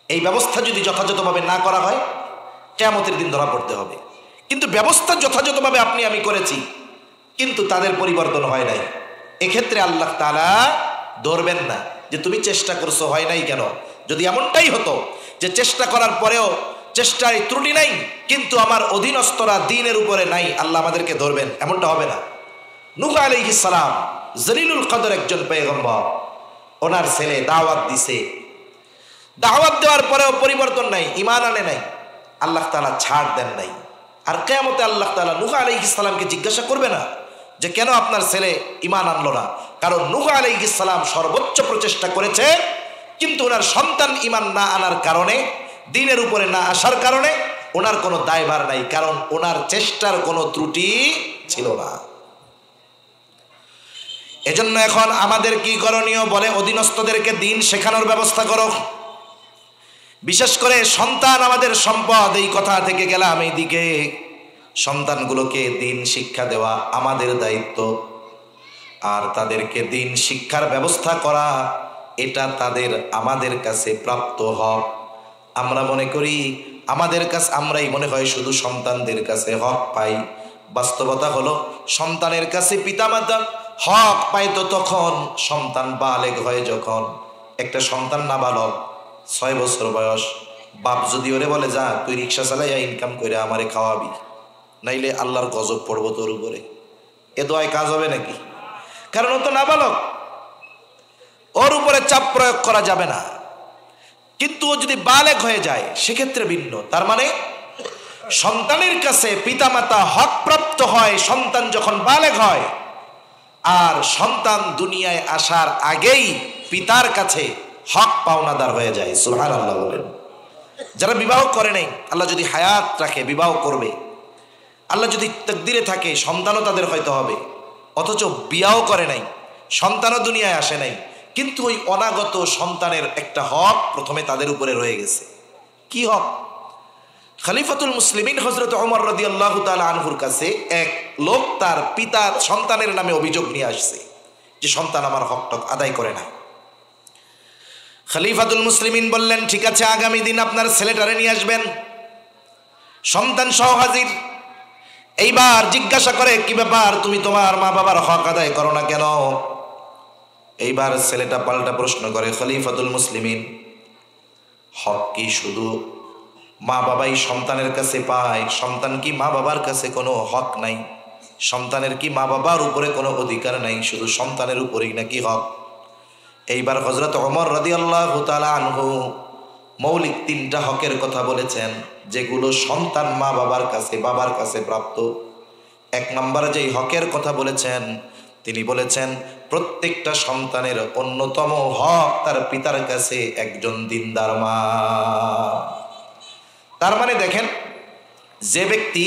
এই ব্যবস্থা যদি যথাযথভাবে না করা হয় কিয়ামতের দিন ধরা পড়তে হবে। কিন্তু ব্যবস্থা যথাযথভাবে আপনি আমি করেছি, কিন্তু তাদের পরিবর্তন হয় নাই। এক্ষেত্রে আল্লাহ তাআলা ধরবেন না যে তুমি চেষ্টা করছো, হয় নাই কেন। যদি এমনটাই হতো যে চেষ্টা করার পরেও চেষ্টায় ত্রুটি নাই কিন্তু আমার অধীনস্থরা দ্বীনের উপরে নাই, আল্লাহ আমাদেরকে ধরবেন, এমনটা হবে না। নূহ আলাইহিস সালাম জলিলুল কদর একজন পয়গম্বর, ওনার ছেলে দাওয়াত দিছে, দাওয়াত দেওয়ার পরেও পরিবর্তন নাই, ঈমান আনে নাই, আল্লাহ তাআলা ছাড় দেন নাই। আর কিয়ামতে আল্লাহ তাআলা নূহ আলাইহিস সালামকে জিজ্ঞাসা করবে না যে কেন আপনার ছেলে ঈমান আনলো না? কারণ নূহ আলাইহিস সালাম সর্বোচ্চ প্রচেষ্টা করেছে, কিন্তু ওনার সন্তান ঈমান না আনার কারণে, দ্বীনের উপরে না আসার কারণে ওনার কোনো দায়ভার নাই, কারণ ওনার চেষ্টার কোনো ত্রুটি ছিল না। এজন্য এখন আমাদের কি করণীয়? বলে অধীনস্থদেরকে দিন শেখানোর ব্যবস্থা করো। বিশেষ করে সন্তান আমাদের সম্পদ, এই কথা থেকে গেলাম এইদিকে। সন্তানগুলোকে দিন শিক্ষা দেওয়া আমাদের দায়িত্ব, আর তাদেরকে দিন শিক্ষার ব্যবস্থা করা এটা তাদের আমাদের কাছে প্রাপ্ত হক। আমরা মনে করি আমাদের কাছে, আমরাই মনে হয় শুধু সন্তানদের কাছে হক পাই। বাস্তবতা হলো সন্তানের কাছে পিতামাতা হক পাইতো তখন সন্তান বালেগ হয় যখন। একটা সন্তান নাবালক 6 বছর বয়স, বাপ যদি ওরে বলে যা তুই রিক্সা চালাইয়া ইনকাম করে আমারে খাওয়াবি, নাইলে আল্লাহর গজব পড়বো তোর উপরে, এ দোয়ায় কাজ হবে নাকি? কারণ ও তো নাবালক, ওর উপরে চাপ প্রয়োগ করা যাবে না। কিন্তু ও যদি বালেগ হয়ে যায় সেক্ষেত্রে ভিন্ন। তার মানে সন্তানের কাছে পিতামাতা হক প্রাপ্ত হয় সন্তান যখন বালেগ হয়, আর সন্তান দুনিয়ায় আসার আগেই পিতার কাছে হক পাওনাদার হয়ে যায়। সুবহানাল্লাহ বলেন। যারা বিবাহ করে নাই, আল্লাহ যদি হায়াত রাখে বিবাহ করবে, আল্লাহ যদি তাকদিরে থাকে সন্তানও তাদের হয়তো হবে, অথচ বিয়াও করে নাই, সন্তানও দুনিয়ায় আসে নাই, কিন্তু ওই অনাগত সন্তানের একটা হক প্রথমে তাদের উপরে রয়ে গেছে। কি হক? খলিফাতুল মুসলিমিন হযরত ওমর রাদিয়াল্লাহু তাআলা আনহুর কাছে এক লোক তার পিতার সন্তানের নামে অভিযোগ নিয়ে আসছে যে সন্তান আমার হক আদায় করে না। খলিফাতুল মুসলিমিন বললেন ঠিক আছে, আগামী দিন আপনার ছেলেটারে নিয়ে আসবেন। সন্তান সহ হাজির। এইবার জিজ্ঞাসা করে কি ব্যাপার, তুমি তোমার মা বাবার হক আদায় করো না কেন? এইবার ছেলেটা পাল্টা প্রশ্ন করে, খলিফাতুল মুসলিমিন, হক কি শুধু মা বাবাই সন্তানের কাছে পায়? সন্তান কি মা বাবার কাছে কোনো হক নাই? সন্তানের কি মা বাবার উপরে কোনো অধিকার নাই? শুধু সন্তানের উপরেই নাকি হক? এইবার হযরত ওমর রাদিয়াল্লাহু তাআলা আনহু মৌলিক 3টা হকের কথা বলেছেন, যেগুলো সন্তান মা বাবার কাছে বাবার কাছে প্রাপ্ত। 1 নম্বরে যেই হকের কথা বলেছেন, তিনি বলেছেন প্রত্যেকটা সন্তানের অন্যতম হক তার পিতার কাছে একজন দিনদার মা। তার মানে দেখেন, যে ব্যক্তি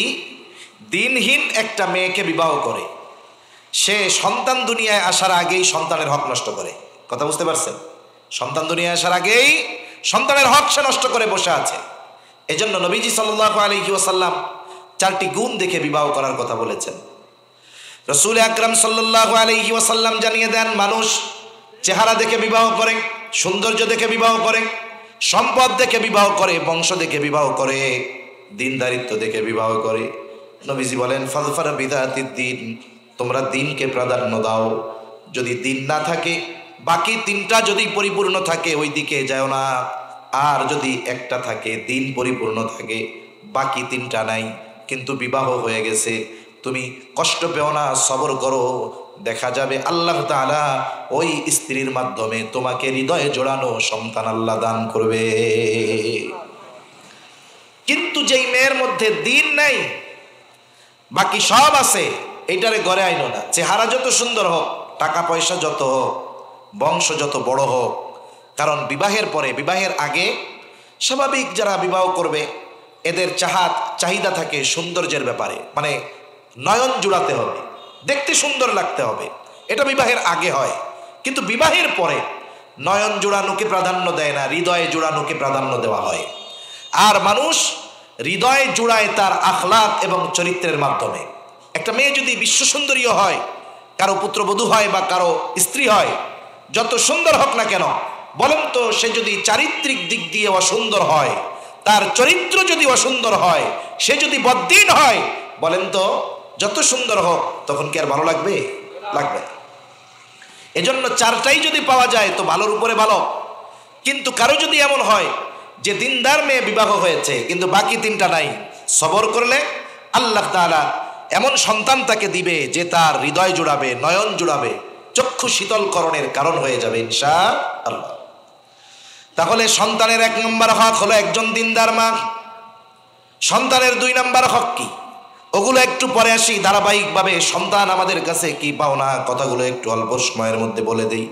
দিনহীন একটা মেয়েকে বিবাহ করে, সে সন্তান দুনিয়ায় আসার আগেই সন্তানের হক নষ্ট করে। কথা বুঝতে পারছেন? সন্তান দুনিয়ায় আসার আগেই সন্তানের হক সে নষ্ট করে বসে আছে। এজন্য নবীজি সাল্লাল্লাহু আলাইহি ওয়াসাল্লাম 4টি গুণ দেখে বিবাহ করার কথা বলেছেন। রাসূল আকরাম সাল্লাল্লাহু আলাইহি ওয়াসাল্লাম জানিয়ে দেন, মানুষ চেহারা দেখে বিবাহ করে, সৌন্দর্য দেখে বিবাহ করে, সম্পদ দেখে বিবাহ করে, বংশ দেখে বিবাহ করে, দিনদারিত্ব দেখে বিবাহ করে। নবীজি বলেন ফাযফার বিযাতিদ দ্বীন, তোমরা দিনকে প্রাধান্য দাও। যদি দিন না থাকে, বাকি 3টা যদি পরিপূর্ণ থাকে ওই দিকে যাও না। আর যদি একটা থাকে, দিন পরিপূর্ণ থাকে, বাকি 3টা নাই, কিন্তু বিবাহ হয়ে গেছে, তুমি কষ্ট পেও না, সবর করো। দেখা যাবে আল্লাহ তাআলা ওই স্ত্রীর মাধ্যমে তোমাকে হৃদয়ে জোড়ানো সন্তান আল্লাহ দান করবে। কিন্তু যেই মেয়ের মধ্যে দিন নাই, বাকি সব আছে, এইটারে ঘরে আইনো না। চেহারা যত সুন্দর হোক, টাকা পয়সা যত হোক, বংশ যত বড় হোক, কারণ বিবাহের পরে, বিবাহের আগে স্বাভাবিক যারা বিবাহ করবে এদের চাহিদা থাকে সৌন্দর্যের ব্যাপারে, মানে নয়ন জুড়াতে হবে, দেখতে সুন্দর লাগতে হবে, এটা বিবাহের আগে হয়। কিন্তু বিবাহের পরে নয়ন জোড়ানোকে প্রাধান্য দেয় না, হৃদয়ে জোড়ানোকে প্রাধান্য দেওয়া হয়। আর মানুষ হৃদয়ে জোড়ায় তার আখলাক এবং চরিত্রের মাধ্যমে। একটা মেয়ে যদি বিশ্ব সুন্দরীও হয়, কারো পুত্রবধূ হয় বা কারো স্ত্রী হয়, যত সুন্দর হোক না কেন, বলেন তো সে যদি চারিত্রিক দিক দিয়ে অসুন্দর হয়, তার চরিত্র যদি অসুন্দর হয়, সে যদি বদ্দিন হয়, বলেন তো যত সুন্দর হোক তখন কি আর ভালো লাগবে? লাগবে। এজন্য 4টাই যদি পাওয়া যায় তো ভালোর উপরে ভালো। কিন্তু কারো যদি এমন হয় যে দিনদার মেয়ে বিবাহ হয়েছে কিন্তু বাকি 3টা নাই, সবর করলে আল্লাহ তাআলা এমন সন্তান তাকে দিবে যে তার হৃদয় জুড়াবে, নয়ন জুড়াবে, চক্ষু শীতলকরণের কারণ হয়ে যাবে ইনশাআল্লাহ। তাহলে সন্তানের 1 নম্বর হক হলো একজন দিনদার মা। সন্তানের 2 নম্বর হক কি, ওগুলো একটু পরে আসি। ধারাবাহিকভাবে সন্তান আমাদের কাছে কি পাওনা, কথাগুলো একটু অল্প সময়ের মধ্যে বলে দেই।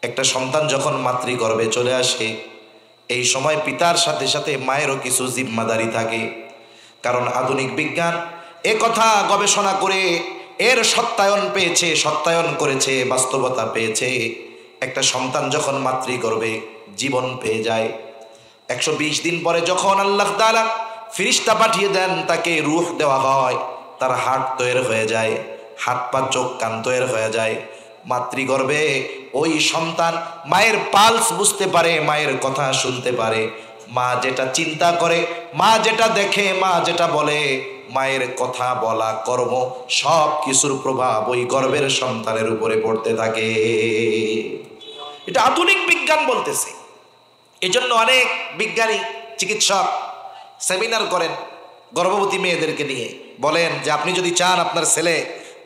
একটা সন্তান যখন মাতৃগর্ভে চলে আসে, এই সময় পিতার সাথে সাথে মায়েরও কিছু জিম্মাদারি থাকে। কারণ আধুনিক বিজ্ঞান এ কথা গবেষণা করে এর সত্যায়ন পেয়েছে, সত্যায়ন করেছে, বাস্তবতা পেয়েছে। একটা সন্তান যখন মাতৃগর্ভে জীবন পেয়ে যায়, 120 দিন পরে যখন আল্লাহ তাআলা ফেরেশতা পাঠিয়ে দেন, তাকে রূহ দেওয়া হয়, তার হার্ট তৈরি হয়ে যায়, হাত পা চোখ কান তৈরি হয়ে যায়। মাতৃগর্ভে ওই সন্তান মায়ের পালস বুঝতে পারে, মায়ের কথা শুনতে পারে। মা যেটা চিন্তা করে, মা যেটা দেখে, মা যেটা বলে, মায়ের কথা বলা কর্ম সব কিছুর প্রভাব ওই গর্ভের সন্তানের উপরে পড়তে থাকে। এটা আধুনিক বিজ্ঞান বলতেছে। এজন্য অনেক বিজ্ঞানী চিকিৎসক সেমিনার করেন গর্ভবতী মেয়েদেরকে নিয়ে, বলেন যে আপনি যদি চান আপনার ছেলে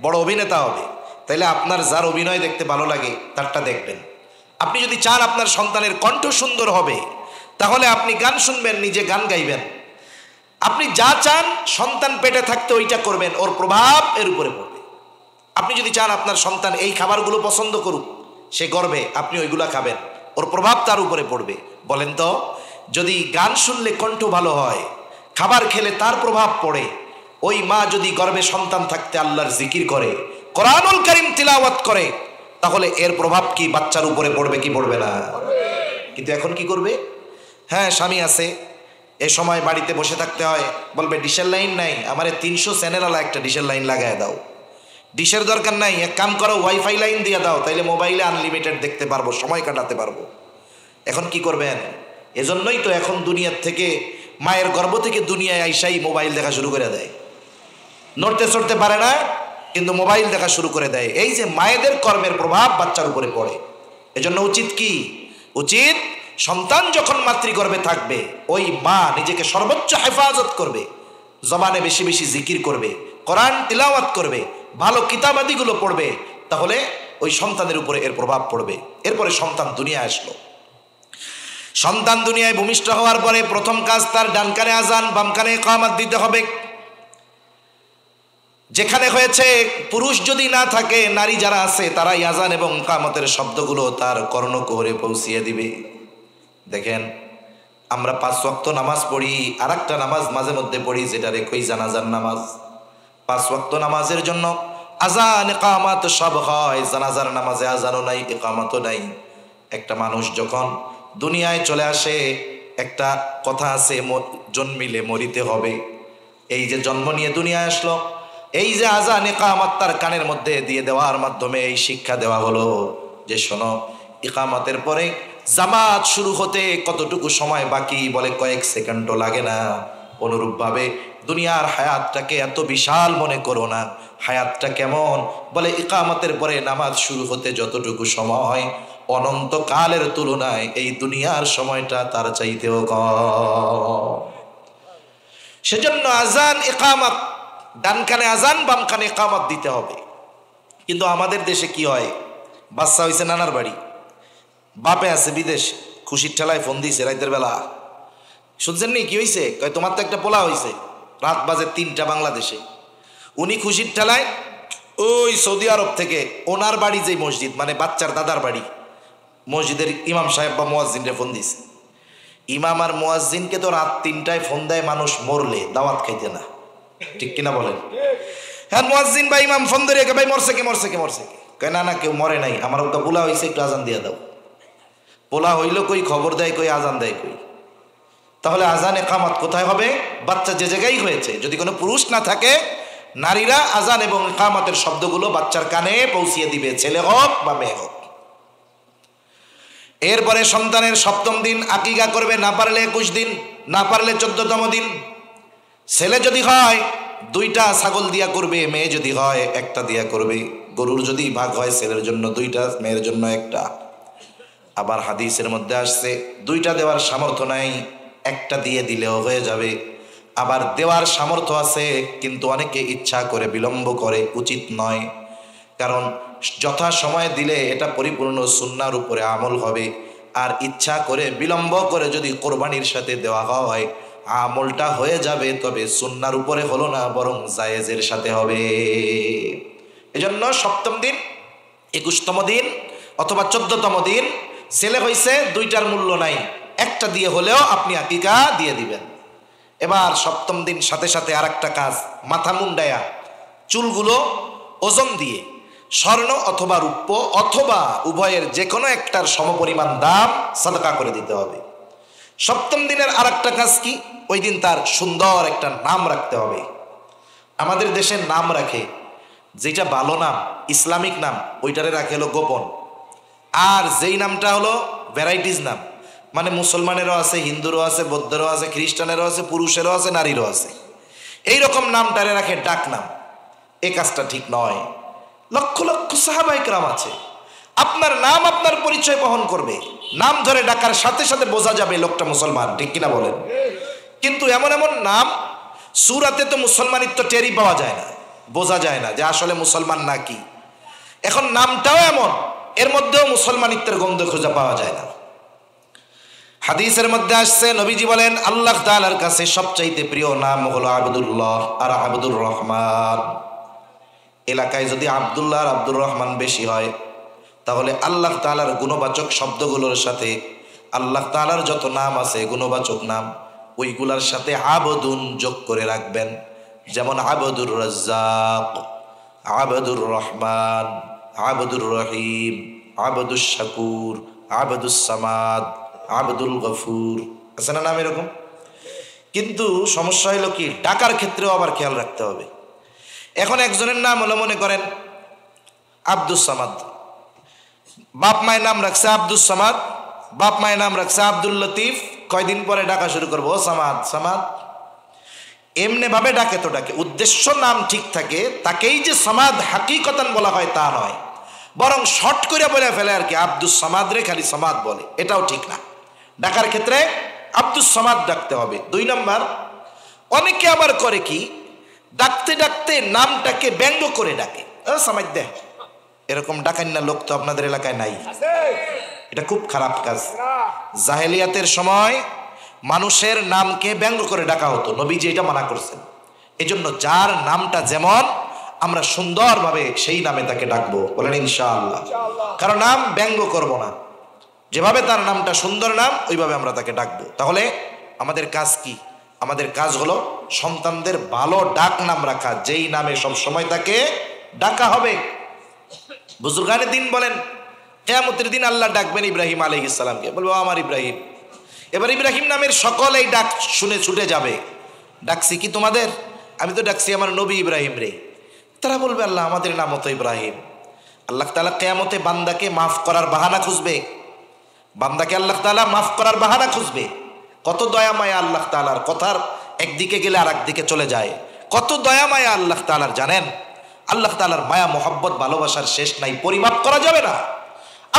বড় অভিনেতা হবে, তাহলে আপনার যার অভিনয় দেখতে ভালো লাগে তারটা দেখবেন। আপনি যদি চান আপনার সন্তানের কণ্ঠ সুন্দর হবে, তাহলে আপনি গান শুনবেন, নিজে গান গাইবেন। আপনি যা চান সন্তান পেটে থাকতে ওইটা করবেন, ওর প্রভাব এর উপরে পড়বে। আপনি যদি চান আপনার সন্তান এই খাবারগুলো পছন্দ করুক, সে গর্বে আপনি ওইগুলা খাবেন, ওর প্রভাব তার উপরে পড়বে। বলেন তো, যদি গান শুনলে কণ্ঠ ভালো হয়, খাবার খেলে তার প্রভাব পড়ে, ওই মা যদি গর্ভে সন্তান থাকতে আল্লাহর জিকির করে, কোরআনুল কারীম তিলাওয়াত করে, তাহলে এর প্রভাব কি বাচ্চার উপরে পড়বে কি পড়বে না? কিন্তু এখন কি করবে? হ্যাঁ, স্বামী আছে, এ সময় বাড়িতে বসে থাকতে হয়, বলবে ডিশের লাইন নাই, আমারে 300 চ্যানেলওয়ালা একটা ডিশের লাইন লাগায় দাও। ডিশের দরকার নাই, এক কাম করো ওয়াইফাই লাইন দিয়ে দাও, তাইলে মোবাইলে আনলিমিটেড দেখতে পারবো, সময় কাটাতে পারবো। এখন কি করবেন? এজন্যই তো এখন দুনিয়ার থেকে, মায়ের গর্ভ থেকে দুনিয়ায় আইসাই মোবাইল দেখা শুরু করে দেয়। নড়তে চড়তে পারে না, কিন্তু মোবাইল দেখা শুরু করে দেয়। এই যে মায়েদের কর্মের প্রভাব বাচ্চার উপরে পড়ে। এজন্য উচিত কি? উচিত সন্তান যখন মাতৃগর্ভে থাকবে, ওই মা নিজেকে সর্বোচ্চ হেফাজত করবে, জবানে বেশি বেশি জিকির করবে, কোরআন তিলাওয়াত করবে, ভালো কিতাবাদিগুলো পড়বে, তাহলে ওই সন্তানের উপরে এর প্রভাব পড়বে। এরপরে সন্তান দুনিয়ায় আসলো। সন্তান দুনিয়ায় ভূমিষ্ঠ হওয়ার পরে প্রথম কাজ তার ডান কানে আজান, বাম কানে ইকামত দিতে হবে। যেখানে হয়েছে পুরুষ যদি না থাকে, নারী যারা আছে তারাই আজান এবং ইকামতের শব্দগুলো তার কর্ণকুহরে পৌঁছিয়ে দিবে। দেখেন, আমরা 5 ওয়াক্ত নামাজ পড়ি, আর একটা নামাজ মাঝে মধ্যে পড়ি, যেটা রেখই জানাজার নামাজ। 5 ওয়াক্ত নামাজের জন্য আজান ইকামত সব হয়, জানাজার নামাজে আজানও নাই, ইকামতও নাই। একটা মানুষ যখন দুনিয়ায় চলে আসে, একটা কথা আছে, জন্মিলে মরিতে হবে। এই যে জন্ম নিয়ে দুনিয়ায় আসলো, এই যে আজান ইকামত তার কানের মধ্যে দিয়ে দেওয়ার মাধ্যমে এই শিক্ষা দেওয়া হলো যে শোনো, ইকামতের পরে জামাত শুরু হতে কতটুকু সময় বাকি? বলে কয়েক সেকেন্ডও লাগে না। অনুরূপভাবে দুনিয়ার হায়াতটাকে এত বিশাল মনে করো না। হায়াতটা কেমন? বলে ইকামতের পরে নামাজ শুরু হতে যতটুকু সময়, অনন্তকালের তুলনায় এই দুনিয়ার সময়টা তার চাইতেও কম। সেজন্য আজান ইকামত, ডান কানে আজান, বাম কানে ইকামত দিতে হবে। কিন্তু আমাদের দেশে কি হয়? বাচ্চা হয়েছে নানার বাড়ি, বাপে আছে বিদেশ, খুশির ঠেলায় ফোন দিয়েছে রাতের বেলা, শুনছেন নি কি হয়েছে? কয় তোমার তো একটা পোলা হয়েছে। রাত বাজে 3টা বাংলাদেশে। উনি খুশির ঠেলায় ওই সৌদি আরব থেকে ওনার বাড়ি যে মসজিদ, মানে বাচ্চার দাদার বাড়ি, মসজিদের ইমাম সাহেব বা মুয়াজ্জিনরে ফোন দিছে। ইমাম আর মুয়াজ্জিনকে তো রাত 3টায় ফোন দেয় মানুষ মরলে, দাওয়াত খাইতে না, ঠিক কিনা বলেন? হ্যাঁ, মুয়াজ্জিন বা ইমাম ফোন ধরে ভাই মরছে কে, মরছে কে, মরছে কে? কয় না না, কেউ মরে নাই, আমার ওটা পোলা হয়েছে, একটু আজান দিয়ে দাও। পোলা হইল কই, খবর দেয় কই, আজান দেয় কই? তাহলে আজান ইকামত কোথায় হবে? বাচ্চা যে জায়গায় হয়েছে, যদি কোনো পুরুষ না থাকে, নারীরা আজান এবং ইকামতের শব্দগুলো বাচ্চার কানে পৌঁছিয়ে দিবে, ছেলে হোক বা মেয়ে হোক। এরপরে সন্তানের 7ম দিন আকিকা করবে, না পারলে 21 দিন, না পারলে 14তম দিন। ছেলে যদি হয় 2টা ছাগল দিয়া করবে, মেয়ে যদি হয় 1টা দিয়া করবে। গরুর যদি ভাগ হয়, ছেলের জন্য 2টা, মেয়ের জন্য 1টা। আবার হাদিসের মধ্যে আসছে 2টা দেওয়ার সামর্থ্য নাই, 1টা দিয়ে দিলেও হয়ে যাবে। আবার দেওয়ার সামর্থ্য আছে, কিন্তু অনেকে ইচ্ছা করে বিলম্ব করে, উচিত নয়। কারণ যথা সময় দিলে এটা পরিপূর্ণ সুন্নাহর উপরে আমল হবে। আর ইচ্ছা করে বিলম্ব করে যদি কোরবানির সাথে দেওয়া হয়, আমলটা হয়ে যাবে, তবে সুন্নাহর উপরে হলো না, বরং জায়েজের সাথে হবে। এজন্য 7ম দিন, 21তম দিন অথবা 14তম দিন ছেলে হয়েছে, 2টার মূল্য নাই, 1টা দিয়ে হলেও আপনি আকিকা দিয়ে দিবেন। এবার সপ্তম দিন সাথে সাথে আর একটা কাজ, মাথা মুন্ডায়া চুলগুলো ওজন দিয়ে স্বর্ণ অথবা রূপ্য অথবা উভয়ের যে কোনো একটার সমপরিমাণ দাম সাদকা করে দিতে হবে। সপ্তম দিনের আর একটা কাজ কি, ওই দিন তার সুন্দর একটা নাম রাখতে হবে। আমাদের দেশের নাম রাখে যেটা ভালো নাম, ইসলামিক নাম, ওইটারে রাখে হলো গোপন। আর যেই নামটা হলো ভ্যারাইটিস নাম, মানে মুসলমানেরও আছে, হিন্দুরও আছে, বৌদ্ধেরও আছে, খ্রিস্টানেরও আছে, পুরুষেরও আছে, নারীরও আছে, এইরকম নামটারে রাখে ডাক নাম। এ কাজটা ঠিক নয়। লক্ষ লক্ষ সাহাবায়ে কেরাম আছে, আপনার নাম আপনার পরিচয় বহন করবে। নাম ধরে ডাকার সাথে সাথে বোঝা যাবে লোকটা মুসলমান, ঠিক কিনা বলেন? কিন্তু এমন এমন নাম, সূরাতে তো মুসলমানিত্ব টেরই পাওয়া যায় না, বোঝা যায় না যে আসলে মুসলমান নাকি। এখন নামটাও এমন, এর মধ্যেও মুসলমানিত্বের গন্ধ খুঁজে পাওয়া যায় না। হাদিসের মধ্যে আসছে, নবীজি বলেন আল্লাহ তাআলার কাছে সবচাইতে প্রিয় নাম হলো আবদুল্লাহ আর আব্দুর রহমান। এলাকায় যদি আব্দুল্লাহ আর আব্দুর রহমান বেশি হয়, তাহলে আল্লাহ তাআলার গুণবাচক শব্দগুলোর সাথে আল্লাহ তাআলার যত নাম আছে গুণবাচক নাম, ওইগুলার সাথে আবদুন যোগ করে রাখবেন। যেমন আবদুর রাজ্জাক, আবদুর রহমান, আবদুর রহিম, আবদুস শাকুর, আবদুস সামাদ, আবদুল গফুর, আছে না নাম এরকম? কিন্তু সমস্যা হলো কি, ডাকার ক্ষেত্রেও আবার খেয়াল রাখতে হবে। এখন একজনের নাম হলো মনে করেন আব্দুস সামাদ, বাপ মায়ের নাম রাখছে আব্দুস সামাদ, বাপ মায়ের নাম রাখছে আব্দুল লতিফ। কয়দিন পরে ডাকা শুরু করবো ও সামাদ সামাদ, এমনি ভাবে ডাকে তো ডাকে, উদ্দেশ্য নাম ঠিক থাকে, তাকেই যে সামাদ হাকিকতান বলা হয় তা নয়, বরং শর্ট করে বলে ফেলে আর কি, আব্দুস সামাদ রে খালি সামাদ বলে, এটাও ঠিক না। ডাকার ক্ষেত্রে আব্দুস সামাদ ডাকতে হবে। 2 নম্বর, অনেকে আবার করে কি, ডাকতে ডাকতে নামটাকে ব্যঙ্গ করে ডাকে, ও সামাদ দে, এরকম ডাকান না লোক তো আপনাদের এলাকায় নাই? এটা খুব খারাপ কাজ। জাহেলিয়াতের সময় মানুষের নামকে ব্যঙ্গ করে ডাকা হতো, নবীজি এটা মানা করছেন। এজন্য যার নামটা যেমন, আমরা সুন্দরভাবে সেই নামে তাকে ডাকবো, বলেন ইনশাআল্লাহ। কারণ নাম ব্যঙ্গ করব না, যেভাবে তার নামটা সুন্দর নাম ওইভাবে আমরা তাকে ডাকবো। তাহলে আমাদের কাজ কি? আমাদের কাজ হলো সন্তানদের ভালো ডাক নাম রাখা, যেই নামে সব সময় তাকে ডাকা হবে। বুজুর্গানের দিন বলেন, কিয়ামতের দিন আল্লাহ ডাকবেন ইব্রাহিম আলাইহিস সালামকে, বলবো আমার ইব্রাহিম। এবার ইব্রাহিম নামের সকল এই ডাক শুনে ছুটে যাবে, ডাকছি কি তোমাদের? আমি তো ডাকছি আমার নবী ইব্রাহিম রে। তারা বলবে আল্লাহ আমাদের নামও তো ইব্রাহিম। আল্লাহ তাআলা কিয়ামতে বান্দাকে মাফ করার বাহানা খুঁজবে, বান্দাকে আল্লাহ তাআলা মাফ করার বাহানা খুঁজবে। কত দয়া মায়া আল্লাহ তাআলার, কথার একদিকে গেলে আর একদিকে চলে যায়। কত দয়া মায়া আল্লাহ তাআলার জানেন? আল্লাহ তাআলার মায়া মোহাব্বত ভালোবাসার শেষ নাই, পরিমাপ করা যাবে না।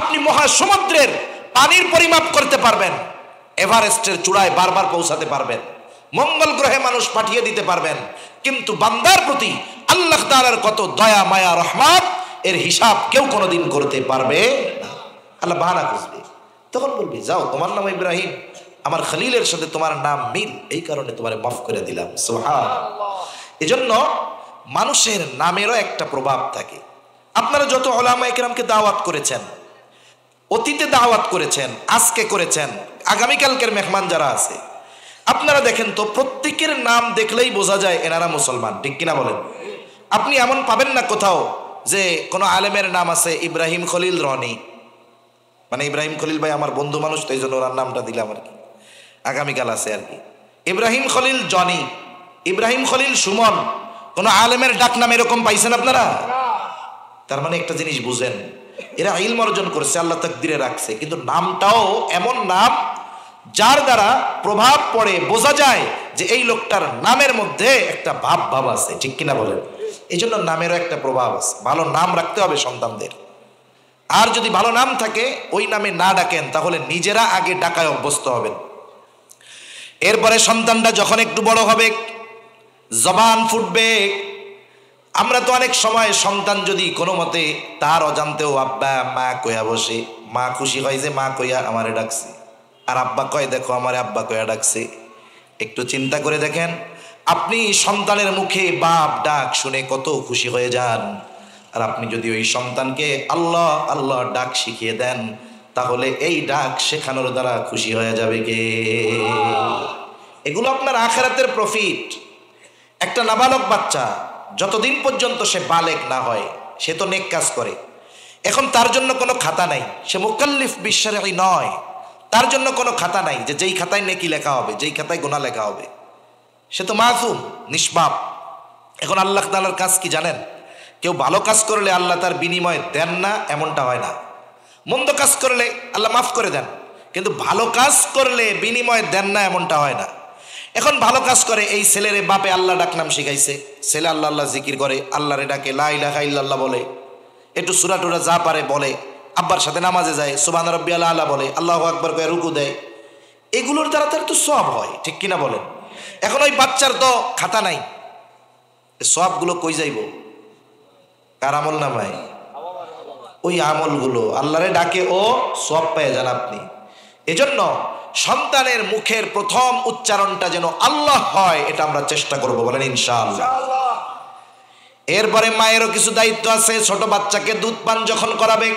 আপনি মহাসমুদ্রের পানির পরিমাপ করতে পারবেন, এভারেস্টের চূড়ায় বারবার পৌঁছাতে পারবেন, মঙ্গল গ্রহে মানুষ পাঠিয়ে দিতে পারবেন, কিন্তু বান্দার প্রতি আল্লাহ তাআলার কত দয়া মায়া রহমত, এর হিসাব কেউ কোনোদিন করতে পারবে না। আল্লাহ বাহানা খুঁজবে, তখন বলবি যাও তোমার নাম ইব্রাহিম, আমার খলিলের সাথে তোমার নাম মিল, এই কারণে তোমারে মাফ করে দিলাম। সুবহানাল্লাহ। এজন্য মানুষের নামেরও একটা প্রভাব থাকে। আপনারা যত উলামায়ে কেরামকে দাওয়াত করেছেন, অতীতে দাওয়াত করেছেন, আজকে করেছেন, আগামীকালকের মেহমান যারা আছে, আপনারা দেখেন তো প্রত্যেকের নাম দেখলেই বোঝা যায় এনারা মুসলমান, ঠিক কিনা বলেন? আপনি এমন পাবেন না কোথাও যে কোনো আলেমের নাম আছে ইব্রাহিম খলিল রনি, মানে ইব্রাহিম খলিল ভাই আমার বন্ধু মানুষ তো এই জন্য ওনার নামটা দিলাম আর কি, আগামীকাল আছে আর কি, ইব্রাহিম খলিল জনি, ইব্রাহিম খলিল সুমন, কোনো আলেমের ডাক নাম এরকম পাইছেন আপনারা? তার মানে একটা জিনিস বুঝেন, এরা ইলম অর্জন করছে, আল্লাহ তাকদিরে রাখছে, কিন্তু নামটাও এমন নাম যার দ্বারা প্রভাব পড়ে, বোঝা যায় যে এই লোকটার নামের মধ্যে একটা ভাব আছে, ঠিক কিনা বলেন? এই জন্য নামেরও একটা প্রভাব আছে। ভালো নাম রাখতে হবে সন্তানদের। আর যদি ভালো নাম থাকে ওই নামে না ডাকেন, তাহলে নিজেরা আগে ডাকায় অভ্যস্ত হবেন। এরপরে সন্তানটা যখন একটু বড় হবে, জবান ফুটবে, আমরা তো অনেক সময় সন্তান যদি কোনো মতে তার অজান্তেও আব্বা মা কয়া বসে, মা খুশি হয় যে মা কয়া আমারে ডাকছে, আর আব্বা কয় দেখো আমারে আব্বা কয়া ডাকছে। একটু চিন্তা করে দেখেন, আপনি সন্তানের মুখে বাপ ডাক শুনে কত খুশি হয়ে যান, আর আপনি যদি ওই সন্তানকে আল্লাহ আল্লাহ ডাক শিখিয়ে দেন, তাহলে এই ডাক শেখানোর দ্বারা খুশি হয়ে যাবে কে? এগুলো আপনার আখিরাতের প্রফিট। একটা নাবালক বাচ্চা যতদিন পর্যন্ত সে বালেগ না হয় সে তো নেক কাজ করে। এখন তার জন্য কোনো খাতা নাই, সে মুকাল্লিফ বিশরঈ নয়, তার জন্য কোনো খাতা নাই যে যেই খাতায় নেকি লেখা হবে, যেই খাতায় গুনাহ লেখা হবে। সে তো মাসুম, নিষ্পাপ। এখন আল্লাহ তাআলার কাজ কি জানেন? কেউ ভালো কাজ করলে আল্লাহ তার বিনিময় দেন না এমনটা হয় না। মন্দ কাজ করলে আল্লাহ মাফ করে দেন, কিন্তু ভালো কাজ করলে বিনিময় দেন না এমনটা হয় না। এখন ভালো কাজ করে এই ছেলেরে বাপে আল্লাহ ডাকনাম শিখাইছে, ছেলে আল্লাহ আল্লাহ জিকির করে, আল্লাহরে ডাকে, লা ইলাহা ইল্লাল্লাহ বলে, একটু সূরা টুরা যা পারে বলে, আব্বার সাথে নামাজে যায়, সুবহান রাব্বিয়াল আলা বলে, আল্লাহু আকবার কয়ে রুকু দেয়। এগুলোর দ্বারা তার তো সওয়াব হয়, ঠিক কিনা বলেন? এখন ওই বাচ্চার তো খাতা নাই, সওয়াবগুলো কই যাইব? কার আমল নামায়? ওই আমলগুলো আল্লাহরে ডাকে ও সওয়াব পেয়ে যান আপনি। এজন্য সন্তানের মুখের প্রথম উচ্চারণটা যেন আল্লাহ হয়, এটা আমরা চেষ্টা করব, বলেন ইনশাআল্লাহ। এরপরে মায়েরও কিছু দায়িত্ব আছে। ছোট বাচ্চাকে দুধ পান যখন করাবে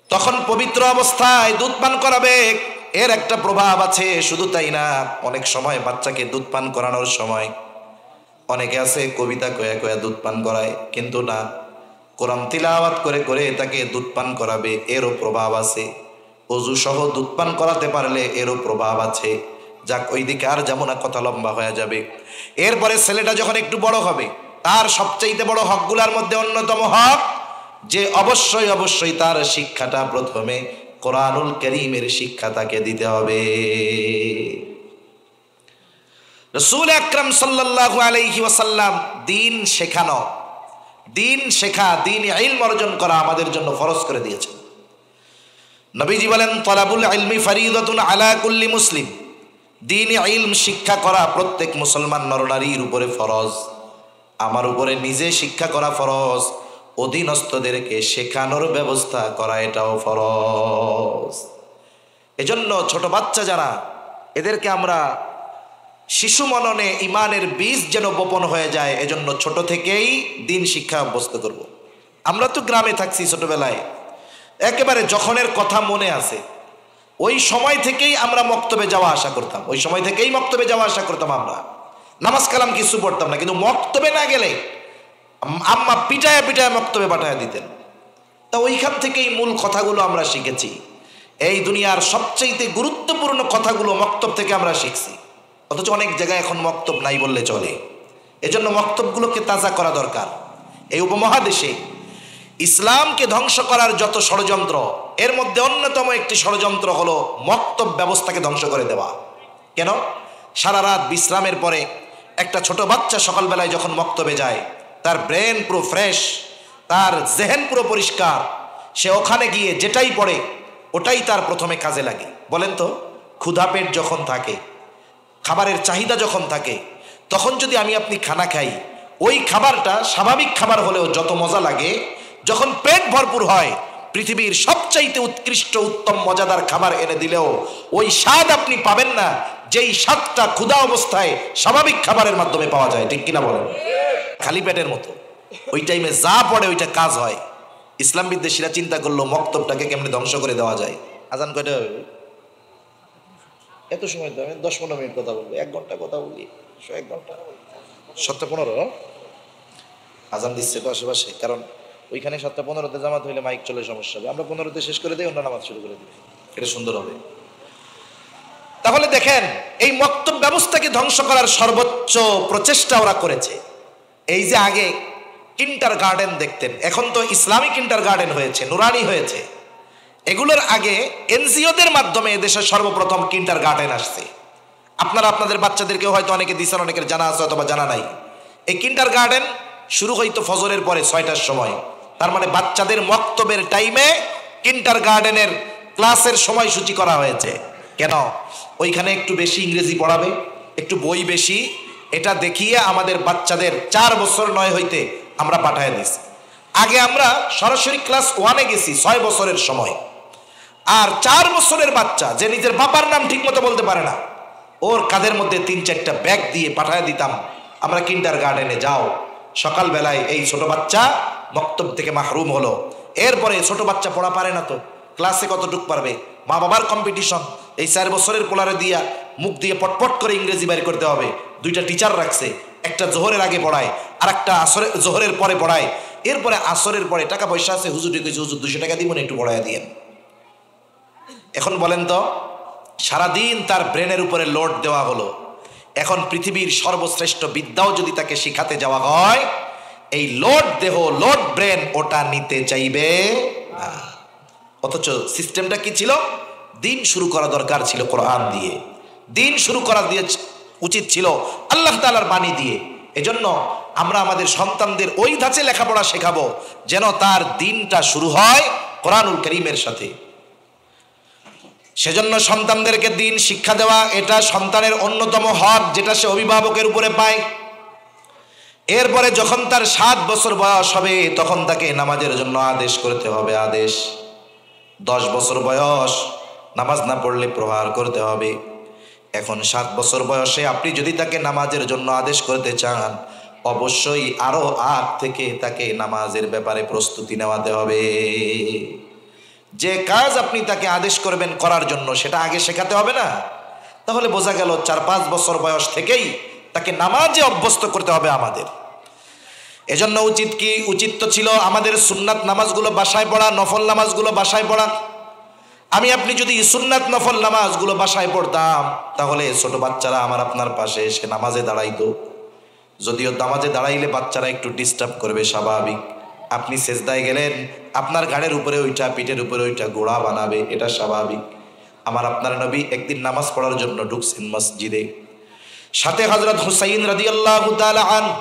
তখন পবিত্র অবস্থায় দুধ পান করাবে, এর একটা প্রভাব আছে। শুধু তাই না, অনেক সময় বাচ্চাকে দুধ পান করানোর সময় অনেকে আছে কবিতা কয়া কয়া দুধ পান করায়, কিন্তু না, কোরআন তিলাওয়াত করে করে তাকে দুধ পান করাবে, এরও প্রভাব আছে। অজু সহ দুধ পান করাতে পারলে এরও প্রভাব আছে। যাক, ওই দিকে আর যেমন কথা লম্বা হয়ে যাবে। এরপরে ছেলেটা যখন একটু বড় হবে, তার সবচাইতে বড় হকগুলার মধ্যে অন্যতম হক যে অবশ্যই অবশ্যই তার শিক্ষাটা প্রথমে কোরআনুল কারীমের শিক্ষা তাকে দিতে হবে। রাসূল আকরাম সাল্লাল্লাহু আলাইহি ওয়াসাল্লাম দ্বীন শেখানো, দ্বীন শেখা, দ্বীন ইলম অর্জন করা আমাদের জন্য ফরজ করে দিয়েছেন। নবীজি বলেন, তলাবুল ইলমি ফরিদাতুন আলা কুল্লি মুসলিম। দ্বীন ইলম শিক্ষা করা প্রত্যেক মুসলমান নরনারীর উপরে ফরজ। আমার উপরে নিজে শিক্ষা করা ফরজ, অধীনস্থদেরকে শেখানোর ব্যবস্থা করা এটাও ফরজ। এজন্য ছোট বাচ্চা যারা, এদেরকে আমরা শিশু মননে ইমানের বীজ যেন বপন হয়ে যায়, এজন্য ছোট থেকেই দ্বীন শিক্ষা অভ্যস্ত করব। আমরা তো গ্রামে থাকছি, ছোটবেলায় একেবারে যখনের কথা মনে আছে, ওই সময় থেকেই আমরা মক্তবে যাওয়া আসা করতাম, ওই সময় থেকেই মক্তবে যাওয়া আসা করতাম। আমরা নামাজ কালাম কিছু পড়তাম না, কিন্তু মক্তবে না গেলে আম্মা পিটায় পিটায় মক্তবে পাঠায় দিতেন। তা ওইখান থেকেই মূল কথাগুলো আমরা শিখেছি। এই দুনিয়ার সবচেয়ে গুরুত্বপূর্ণ কথাগুলো মক্তব থেকে আমরা শিখছি, অথচ অনেক জায়গায় এখন মক্তব নাই বললে চলে। এজন্য মক্তবগুলোকে তাজা করা দরকার। এই উপমহাদেশে ইসলামকে ধ্বংস করার যত ষড়যন্ত্র, এর মধ্যে অন্যতম একটি ষড়যন্ত্র হলো মক্তব ব্যবস্থাকে ধ্বংস করে দেওয়া। কেন? সারা রাত বিশ্রামের পরে একটা ছোট বাচ্চা সকালবেলায় যখন মক্তবে যায়, তার ব্রেন পুরো ফ্রেশ, তার জেহেন পুরো পরিষ্কার, সে ওখানে গিয়ে যেটাই পড়ে ওটাই তার প্রথমে কাজে লাগে। বলেন তো, ক্ষুধা পেট যখন থাকে, খাবারের চাহিদা যখন থাকে, তখন যদি আমি আপনি খানা খাই, ওই খাবারটা স্বাভাবিক খাবার হলেও যত মজা লাগে, যখন পেট ভরপুর হয়, পৃথিবীর সবচাইতে উৎকৃষ্ট উত্তম মজাদার খাবার এনে দিলেও ওই স্বাদ আপনি পাবেন না যেই স্বাদটা ক্ষুধা অবস্থায় স্বাভাবিক খাবারের মাধ্যমে পাওয়া যায়, ঠিক কিনা বলেন? খালি পেটের মতো ওই টাইমে যা পড়ে ওইটা কাজ হয়। ইসলাম বিদ্বেষীরা চিন্তা করলো মক্তবটাকে কেমনে ধ্বংস করে দেওয়া যায়। আজান কয়টা হবে? এত সময় তো আমি 10-15 মিনিট কথা বলবো, 1 ঘন্টা কথা বলি, 1 ঘন্টা 7:15 আজান দিচ্ছে তো আশেপাশে, কারণ ওইখানে 7:15-তে জামাত হইলে মাইক চলে সমস্যা হবে। আমরা 15-তে শেষ করে দিই, অন্য নামাজ শুরু করে দিই, এটা সুন্দর হবে। তাহলে দেখেন, এই মক্তব ব্যবস্থাকে ধ্বংস করার সর্বোচ্চ প্রচেষ্টা ওরা করেছে। এই যে আগে কিন্ডার গার্ডেন দেখতেন, এখন তো ইসলামিক কিন্ডার গার্ডেন হয়েছে, নুরানি হয়েছে। এগুলোর আগে এনজিওদের মাধ্যমে এদেশে সর্বপ্রথম কিন্ডার গার্ডেন আসছে। আপনারা আপনাদের বাচ্চাদেরকেও হয়তো অনেকে দিচ্ছেন, অনেকের জানা আছে অথবা জানা নাই। এই কিন্ডার গার্ডেন শুরু হইতো ফজরের পরে 6টার সময়, তার মানে বাচ্চাদের মক্তবের টাইমে কিন্ডার গার্ডেনের ক্লাসের সময়সূচি করা হয়েছে। কেন? ওইখানে একটু বেশি ইংরেজি পড়াবে, একটু বই বেশি, এটা দেখিয়ে আমাদের বাচ্চাদের 4 বছর নয় হইতে আমরা পাঠায় দিছি। আগে আমরা সরাসরি ক্লাস 1-এ গেছি 6 বছরের সময়, আর 4 বছরের বাচ্চা যে নিজের বাবার নাম ঠিক মতো বলতে পারে না, ওর কাঁধের মধ্যে 3-4টা ব্যাগ দিয়ে পাঠায় দিতাম আমরা কিন্ডার গার্ডেনে যাও। সকালবেলায় এই ছোট বাচ্চা মক্তব থেকে মাহরুম হলো। এরপরে ছোট বাচ্চা পড়া পারে না, তো ক্লাসে কতটুক পারবে? মা বাবার কম্পিটিশন, এই 4 বছরের পোলারে দিয়া মুখ দিয়ে পটপট করে ইংরেজি বাইর করতে হবে। 2টা টিচার রাখছে, একটা জোহরের আগে পড়ায় আর একটা জোহরের পরে পড়ায়। এরপরে আসরের পরে টাকা পয়সা আছে, হুজুর কইছে হুজুর 200 টাকা দিব না, একটু পড়াইয়া দিয়েন। এখন বলেন তো, সারাদিন তার ব্রেনের উপরে লোড দেওয়া হলো। এখন পৃথিবীর সর্বশ্রেষ্ঠ বিদ্যাও যদি তাকে শিখাতে যাওয়া হয়, এই লোড দেহ, লোড ব্রেন ওটা নিতে চাইবে না। অথচ সিস্টেমটা কি ছিল? দিন শুরু করা দরকার ছিল কোরআন দিয়ে, দিন শুরু করা দিয়ে উচিত ছিল আল্লাহ তাআলার বাণী দিয়ে। এজন্য আমরা আমাদের সন্তানদের ওই ধাঁচে লেখাপড়া শেখাবো যেন তার দিনটা শুরু হয় কোরআনুল কারীমের সাথে। সেজন্য সন্তানদেরকে দিন শিক্ষা দেওয়া এটা সন্তানের অন্যতম হক, যেটা সে অভিভাবকের উপরে পায়। এরপরে যখন তার 7 বছর বয়স হবে তখন তাকে নামাজের জন্য আদেশ করতে হবে, আদেশ। 10 বছর বয়স, নামাজ না পড়লে প্রহার করতে হবে। এখন 7 বছর বয়সে আপনি যদি তাকে নামাজের জন্য আদেশ করতে চান, অবশ্যই আরো আগ থেকে তাকে নামাজের ব্যাপারে প্রস্তুতি নেওয়াতে হবে। যে কাজ আপনি তাকে আদেশ করবেন করার জন্য সেটা আগে শেখাতে হবে না? তাহলে বোঝা গেল 4-5 বছর বয়স থেকেই তাকে নামাজে অভ্যস্ত করতে হবে আমাদের। এজন্য উচিত তো ছিল আমাদের সুন্নাত নামাজগুলো বাসায় পড়া, নফল নামাজগুলো বাসায় পড়া। আমি আপনি যদি সুন্নাত নফল নামাজগুলো বাসায় পড়তাম, তাহলে ছোট বাচ্চারা আমার আপনার পাশে এসে নামাজে দাঁড়াইতো। যদিও নামাজে দাঁড়াইলে বাচ্চারা একটু ডিস্টার্ব করবে, স্বাভাবিক। আপনি সেজদায় গেলেন, আপনার ঘাড়ের উপরে ওইটা, পিঠের উপরে ওইটা গোড়া বানাবে, এটা স্বাভাবিক। আমার আপনার নবী একদিন নামাজ পড়ার জন্য ঢুকছেন মসজিদে, সাথে হযরত হুসাইন রাদিয়াল্লাহু তাআলা আনহু।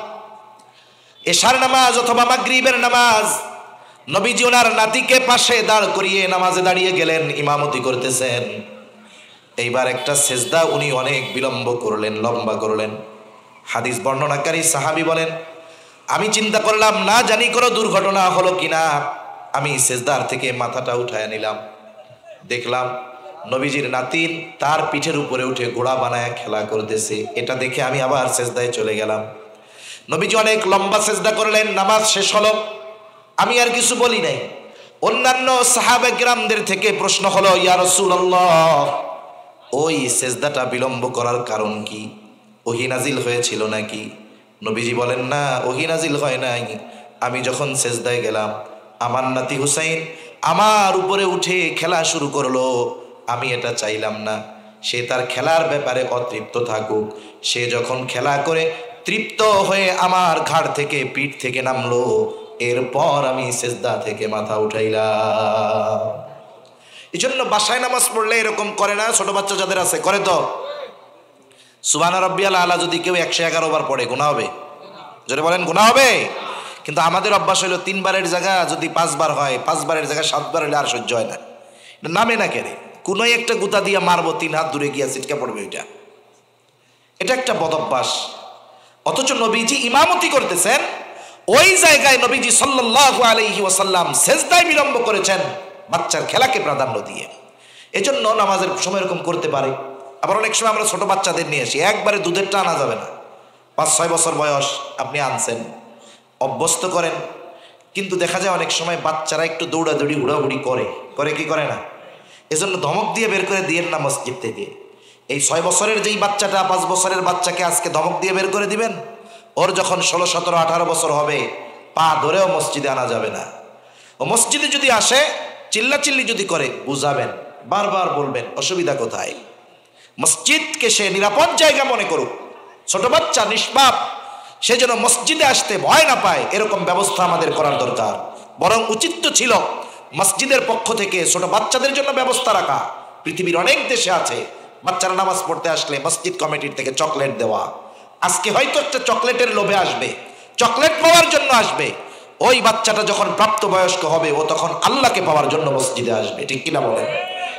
এশার নামাজ অথবা মাগরিবের নামাজ, নবীজি ওনার নাতিকে পাশে দাঁড় করিয়ে নামাজে দাঁড়িয়ে গেলেন, ইমামতি করতেছেন। এইবার একটা সেজদা উনি অনেক বিলম্ব করলেন, লম্বা করলেন। হাদিস বর্ণনাকারী সাহাবী বলেন, আমি চিন্তা করলাম না জানি কোনো দুর্ঘটনা হলো কিনা, আমি সেজদার থেকে মাথাটা উঠায় নিলাম। দেখলাম নবীজির নাতিন তার পিঠের উপরে উঠে ঘোড়া বানায় খেলা করতেছে। এটা দেখে আমি আবার সেজদায় চলে গেলাম। নবীজি অনেক লম্বা সেজদা করলেন, নামাজ শেষ হলো। আমি আর কিছু বলি নাই। অন্যান্য সাহাবা কিরামদের থেকে প্রশ্ন হলো, ইয়া রাসূলুল্লাহ, ওই সেজদাটা বিলম্ব করার কারণ কি? ওহী নাজিল হয়েছিল নাকি? নবীজি বলেন, না, ওহী নাজিল হয় নাই। আমি যখন সেজদায় গেলাম, আমার নাতি হুসাইন আমার উপরে উঠে খেলা শুরু করলো। আমি এটা চাইলাম না সে তার খেলার ব্যাপারে অতৃপ্ত থাকুক। সে যখন খেলা করে তৃপ্ত হয়ে আমার ঘাড় থেকে, পিঠ থেকে নামলো, এরপর আমি সেজদা থেকে মাথা উঠাইলাম। এই জন্য বাসায় নামাজ পড়লে এরকম করে না। ছোট বাচ্চা যাদের আছে করে তো। সুবহান রাব্বিয়াল আলা যদি কেউ 111 বার পড়ে গুনাহ হবে? জোরে বলেন, গুনাহ হবে? কিন্তু আমাদের অভ্যাস হলো 3 বারের জায়গা যদি 5 বার হয়, 5 বারের জায়গা 7 বার হলে আর সহ্য হয় না। নামে না কেড়ে, কোনো একটা গুতা দিয়ে মারবো, 3 হাত দূরে গিয়া ছিটকা পড়বে ওইটা। এটা একটা বদ অভ্যাস। অথচ নবীজি ইমামতি করতেছেন, ওই জায়গায় নবীজি সাল্লাল্লাহু আলাইহি ওয়াসাল্লাম সেজদায় বিলম্ব করেছেন বাচ্চার খেলাকে প্রাধান্য দিয়ে। এজন্য নামাজের সময় এরকম করতে পারে। আবার অনেক সময় আমরা ছোট বাচ্চাদের নিয়ে আসি, একবারে দুধেরটা আনা যাবে না। 5-6 বছর বয়স আপনি আনছেন, অভ্যস্ত করেন। কিন্তু দেখা যায় অনেক সময় বাচ্চারা একটু দৌড়াদৌড়ি হুড়াহুড়ি করে কি করে না? এজন্য ধমক দিয়ে বের করে দিয়েন না মসজিদ থেকে। এই 6 বছরের যেই বাচ্চাটা 5 বছরের বাচ্চাকে আজকে ধমক দিয়ে বের করে দিবেন, ওর যখন 16, 17, 18 বছর হবে, পা ধরেও মসজিদে আনা যাবে না। ও মসজিদে যদি আসে, চিল্লাচিল্লি যদি করে, বুঝাবেন, বারবার বলবেন অসুবিধা কোথায়। মসজিদকে সে নিরাপদ জায়গা মনে করুক। ছোট বাচ্চা নিষ্পাপ, সে যেন মসজিদে আসতে ভয় না পায়, এরকম ব্যবস্থা আমাদের করার দরকার। বরং উচিত তো ছিল মসজিদের পক্ষ থেকে ছোট বাচ্চাদের জন্য ব্যবস্থা রাখা। পৃথিবীর অনেক দেশে আছে, বাচ্চারা নামাজ পড়তে আসলে মসজিদ কমিটির থেকে চকলেট দেওয়া। আজকে হয়তো একটা চকলেটের লোভে আসবে, চকলেট পাওয়ার জন্য আসবে। ওই বাচ্চাটা যখন প্রাপ্তবয়স্ক হবে, ও তখন আল্লাহকে পাওয়ার জন্য মসজিদে আসবে, ঠিক কিনা বলেন?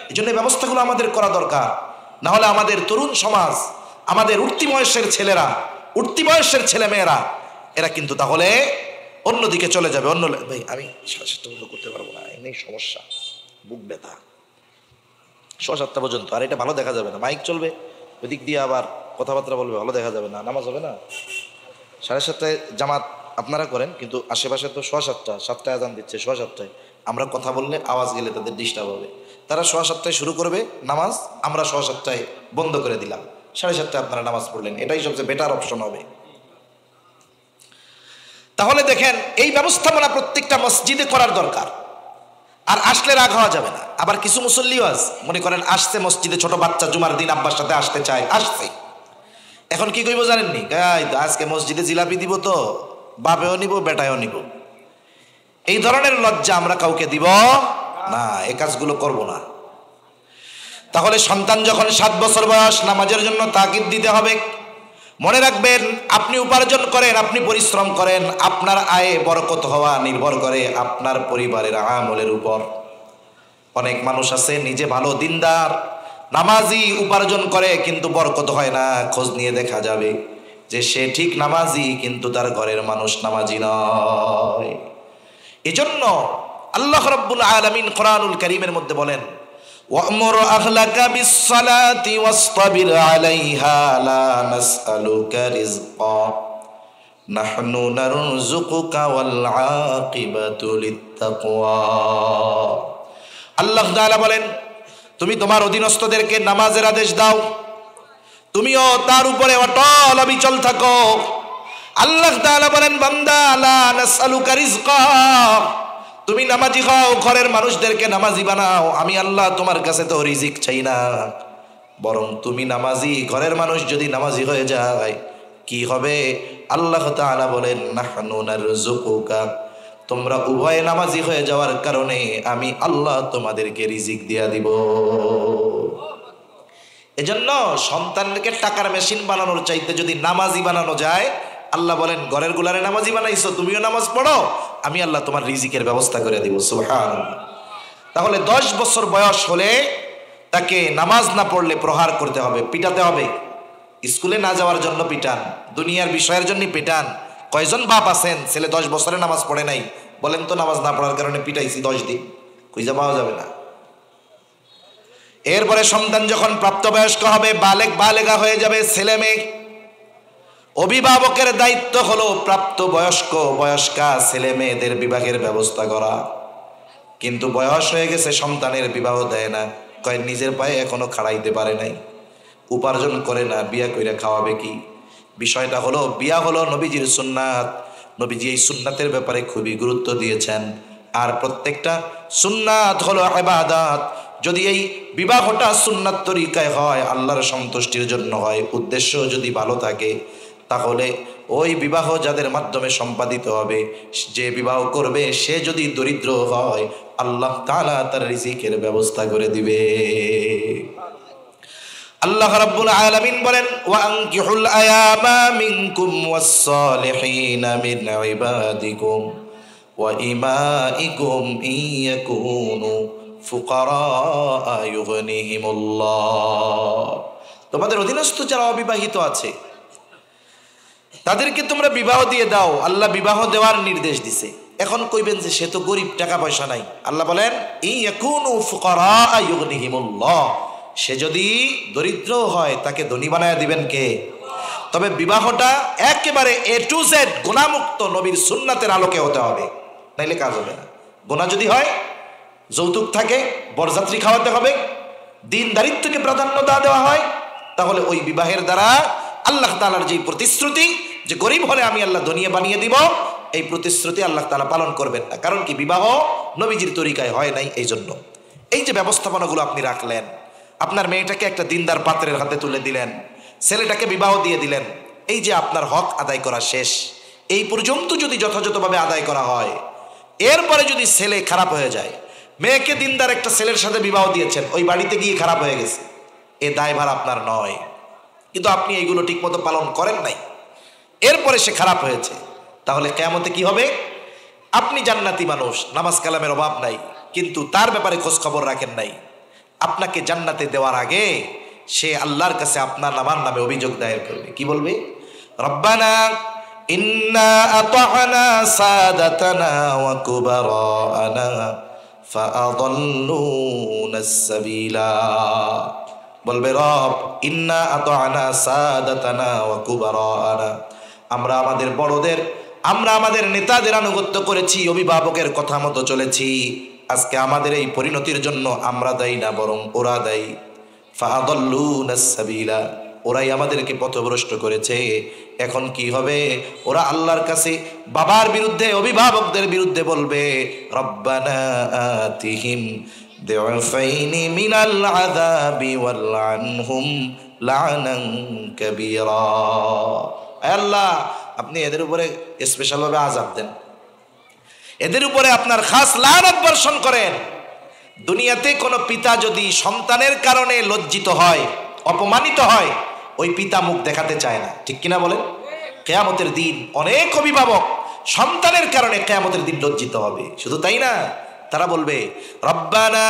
এই জন্য ব্যবস্থাগুলো আমাদের করা দরকার। না হলে আমাদের তরুণ সমাজ, আমাদের উঠতি বয়সের ছেলেরা, উঠতি বয়সের ছেলে মেয়েরা, এরা কিন্তু তাহলে অন্যদিকে চলে যাবে। ভাই আমি 7:30 করতে পারবো না, এমনি সমস্যা, বুক ব্যথা, 7:30 পর্যন্ত। আর এটা ভালো দেখা যাবে না, মাইক চলবে, ওইদিক দিয়ে আবার কথাবার্তা বলবে, ভালো দেখা যাবে না, নামাজ হবে না। 7:30 জামাত আপনারা করেন, কিন্তু আশেপাশে তো 7:15, 7টায় আজান দিচ্ছে, 7:15 আমরা কথা বললে আওয়াজ গেলে তাদের ডিস্টার্ব হবে। তারা 7:15 শুরু করবে নামাজ, আমরা 7:15 বন্ধ করে দিলাম, 7:30 আপনারা নামাজ পড়লেন, এটাই সবচেয়ে বেটার অপশন হবে। তাহলে দেখেন এই ব্যবস্থাপনা প্রত্যেকটা মসজিদে করার দরকার। আর আসলে রাগ হওয়া যাবে না। আবার কিছু মুসল্লিও আছে, মনে করেন আসছে মসজিদে, ছোট বাচ্চা জুমার দিন আব্বার সাথে আসতে চায়, আসছে, এখন কি কইব জানেননি? আজকে মসজিদে জিলাপি দিব, তো বাপেও নিব বেটায়ও নিব। এই ধরনের লজ্জা আমরা কাউকে দিব না, এই কাজগুলো করব না। তাহলে সন্তান যখন 7 বছর বয়স, নামাজের জন্য তাকিদ দিতে হবে। মনে রাখবেন, আপনি উপার্জন করেন, আপনি পরিশ্রম করেন, আপনার আয়ে বরকত হওয়া নির্ভর করে আপনার পরিবারের আমলের উপর। অনেক মানুষ আছে নিজে ভালো দিনদার নামাজি, উপার্জন করে কিন্তু বরকত হয় না। খোঁজ নিয়ে দেখা যাবে যে সে ঠিক নামাজি কিন্তু তার ঘরের মানুষ নামাজি নয়। এজন্য আল্লাহ রাব্বুল আলামিন কোরআনুল কারীমের মধ্যে বলেন, ওয়া'মুর আহলাকা বিস-সালাতি ওয়াসতাবির আলাইহা লা নাসআলুকা রিজকা নাহনু নারযুকুকা ওয়াল আকিবাতু লিত-তাকওয়া। আল্লাহ তাআলা বলেন, তুমি তোমার অধীনস্থদেরকে নামাজের আদেশ দাও, তুমিও তার উপরে অটল অবিচল থাকো। আল্লাহ তাআলা বলেন, বান্দা লা নাসআলুকা রিজকা, তুমি নামাজি হও, ঘরের মানুষদেরকে নামাজি বানাও, আমি আল্লাহ তোমার কাছে তো রিজিক চাই না। বরং তুমি নামাজি, ঘরের মানুষ যদি নামাজি হয়ে যায় কি হবে? আল্লাহ তাআলা বলেন, নাহনু নারযুকুকা, তোমরা উভয়ে নামাজি হয়ে যাওয়ার কারণে আমি আল্লাহ তোমাদেরকে রিজিক দিয়া দিব। এজন্য সন্তানকে টাকার মেশিন বানানোর চাইতে যদি নামাজি বানানো যায়, আল্লাহ বলেন ঘরের গুলারে নামাজি বানাইছো, তুমিও নামাজ পড়ো, আমি আল্লাহ তোমার রিজিকের ব্যবস্থা করে দিব। সুবহানাল্লাহ। তাহলে 10 বছর বয়স হলে তাকে নামাজ না পড়লে প্রহার করতে হবে, পিটাতে হবে। স্কুলে না যাওয়ার জন্য পিটান, দুনিয়ার বিষয়ের জন্য পিটান। কয়জন বাপ আছেন ছেলে 10 বছরে নামাজ পড়ে নাই? বলেন তো, নামাজ না পড়ার কারণে পিটাইছি 10 দিন, খুঁজে পাওয়া যাবে না। এরপরে সন্তান যখন প্রাপ্তবয়স্ক হবে, বালেগা হয়ে যাবে, ছেলে মেয়ে, অভিভাবকের দায়িত্ব হলো প্রাপ্তবয়স্ক বয়স্কা ছেলে মেয়েদের বিবাহের ব্যবস্থা করা। কিন্তু বয়স হয়ে গেছে, সন্তানের বিবাহ দেয় না, কয় নিজের পায়ে এখনো খাড়াইতে পারে নাই, উপার্জন করে না, বিয়া কইরা খাওয়াবে কি? বিষয়টা হলো, বিয়া হলো নবীজির সুন্নাত, নবীজি এই সুন্নাতের ব্যাপারে খুবই গুরুত্ব দিয়েছেন। আর প্রত্যেকটা সুন্নাত হলো ইবাদত। যদি এই বিবাহটা সুন্নাত তরিকায় হয়, আল্লাহর সন্তুষ্টির জন্য হয়, উদ্দেশ্য যদি ভালো থাকে, তাহলে ওই বিবাহ যাদের মাধ্যমে সম্পাদিত হবে, যে বিবাহ করবে সে যদি দরিদ্র হয়, আল্লাহ তাআলা তার রিজিকের ব্যবস্থা করে দিবে। আল্লাহ রাব্বুল আলামিন বলেন, ওয়া আনকিহুল আয়ামা মিনকুম ওয়াস-সালিহিনা মিন ইবাদিকুম ওয়া ইমাইকুম ইয়াকুনু ফুকারা ইউগনিহিমুল্লাহ। তোমাদের অধীনস্থ যারা অবিবাহিত আছে তাদেরকে তোমরা বিবাহ দিয়ে দাও। আল্লাহ বিবাহ দেওয়ার নির্দেশ দিছে। এখন কইবেন যে সে তো গরিব, টাকা পয়সা নাই। আল্লাহ বলেন, ইয়াকুনু ফুকারা ইউগনিহিমুল্লাহ, সে যদি দরিদ্র হয় তাকে ধনী বানায় দিবেন কে? তবে বিবাহটা একেবারে A to Z গুনাহমুক্ত নবীর সুন্নাতের আলোকে হতে হবে, নাইলে কাজ হবে না। গুনাহ যদি হয়, যৌতুক থাকে, বরযাত্রী খাওয়াতে হবে, দিনদারিত্বকে প্রাধান্য দেওয়া হয়, তাহলে ওই বিবাহের দ্বারা আল্লাহ তাআলার যে প্রতিশ্রুতি যে গরিব হলে আমি আল্লাহ ধনী বানিয়ে দিব, এই প্রতিশ্রুতি আল্লাহ তাআলা পালন করবেন না। কারণ কি? বিবাহ নবীজির তরিকায় হয় নাই। এই জন্য এই যে ব্যবস্থাপনাগুলো আপনি রাখলেন, আপনার মেয়েটাকে একটা দিনদার পাত্রের হাতে তুলে দিলেন, ছেলেটাকে বিবাহ দিয়ে দিলেন, এই যে আপনার হক আদায় করা শেষ। এই পর্যন্ত যদি যথাযথভাবে আদায় করা হয়, এরপরে যদি ছেলে খারাপ হয়ে যায়, মেয়েকে দিনদার একটা ছেলের সাথে বিবাহ দিয়েছেন, ওই বাড়িতে গিয়ে খারাপ হয়ে গেছে, এ দায়ভার আপনার নয়। কিন্তু আপনি এইগুলো ঠিকমতো পালন করেন নাই, এরপরে সে খারাপ হয়েছে, তাহলে কিয়ামতে কি হবে? আপনি জান্নাতি মানুষ, নামাজ কালামের অভাব নাই, কিন্তু তার ব্যাপারে খোঁজ খবর রাখেন নাই। আপনাকে জান্নাতে দেওয়ার আগে সে আল্লাহর কাছে আপনার নামে অভিযোগ দায়ের করবে। কি বলবে? রব্বানা ইন্না আতা'না সাদাতানা ওয়া কুবারানা ফাআদাল্লুনা আস-সাবিলা। বলবে, রব, ইন্না আতা'না সাদাতানা ওয়া কুবারানা, আমরা আমাদের বড়দের, আমরা আমাদের নেতাদের আনুগত্য করেছি, অভিভাবকের কথা মতো চলেছি, আজকে আমাদের এই পরিণতির জন্য আমরা দায়ী না, বরং ওরা দায়ী। ফাআদাল্লুনাস সাবিলা, ওরাই আমাদেরকে পথভ্রষ্ট করেছে। এখন কি হবে? ওরা আল্লাহর কাছে বাবার বিরুদ্ধে, অভিভাবকদের বিরুদ্ধে বলবে, রব্বানা আতিহিম দিউফাইনি মিনাল আযাবি ওয়ালআনহুম লা'নান কাবীরা। আয় আল্লাহ, আপনি এদের উপরে স্পেশাল ভাবে আযাব দেন, এদের উপরে আপনার খাস লানত বর্ষণ করেন। দুনিয়াতে কোনো পিতা যদি সন্তানের কারণে লজ্জিত হয়, অপমানিত হয়, ওই পিতা মুখ দেখাতে চায় না, ঠিক কিনা বলেন? কিয়ামতের দিন অনেক অভিভাবক সন্তানের কারণে কিয়ামতের দিন লজ্জিত হবে। শুধু তাই না, তারা বলবে, রব্বানা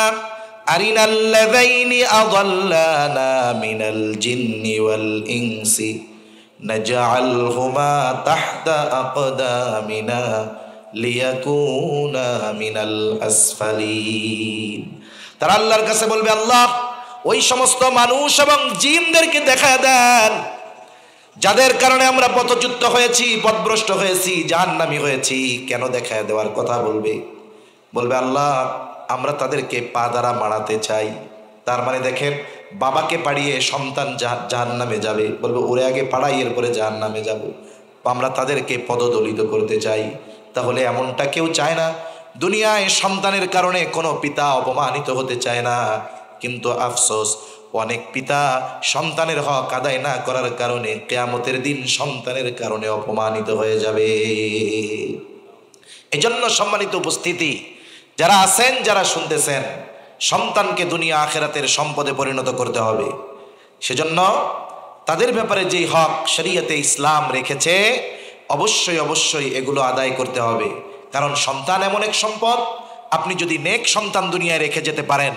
আরিনাল্লাযাইনি আযাল্লানা মিনাল জিন্নি ওয়াল ইনসি নাজআলহুমা তাহতা আকদামিনা লিয়াকুনা মিনাল আসফালিন। তারা আল্লাহর কাছে বলবে, আল্লাহ, ওই সমস্ত মানুষ এবং জিনদেরকে দেখা দেন যাদের কারণে আমরা পথচ্যুত হয়েছি, পথভ্রষ্ট হয়েছি, জাহান্নামী হয়েছি। কেন দেখা দেওয়ার কথা বলবে? বলবে, আল্লাহ, আমরা তাদেরকে পা দ্বারা মারাতে চাই। তার মানে দেখেন, বাবাকে পাড়িয়ে সন্তান জাহান্নামে যাবে, বলবে ওরে আগে পাড়াই, এরপরে জাহান্নামে যাব। আমরা তাদেরকে পদদলিত করতে চাই। তাহলে এমনটা কেউ চায় না। দুনিয়ায় সন্তানের কারণে কোনো পিতা অপমানিত হতে চায় না, কিন্তু আফসোস, অনেক পিতা সন্তানের হক আদায় না করার কারণে কিয়ামতের দিন সন্তানের কারণে অপমানিত হয়ে যাবে। এজন্য সম্মানিত উপস্থিতি, যারা আছেন, যারা শুনতেছেন, সন্তানকে দুনিয়া আখিরাতের সম্পদে পরিণত করতে হবে। সেজন্য তাদের ব্যাপারে যেই হক শরীয়তে ইসলাম রেখেছে, অবশ্যই অবশ্যই এগুলো আদায় করতে হবে। কারণ সন্তান এমন এক সম্পদ, আপনি যদি নেক সন্তান দুনিয়ায় রেখে যেতে পারেন,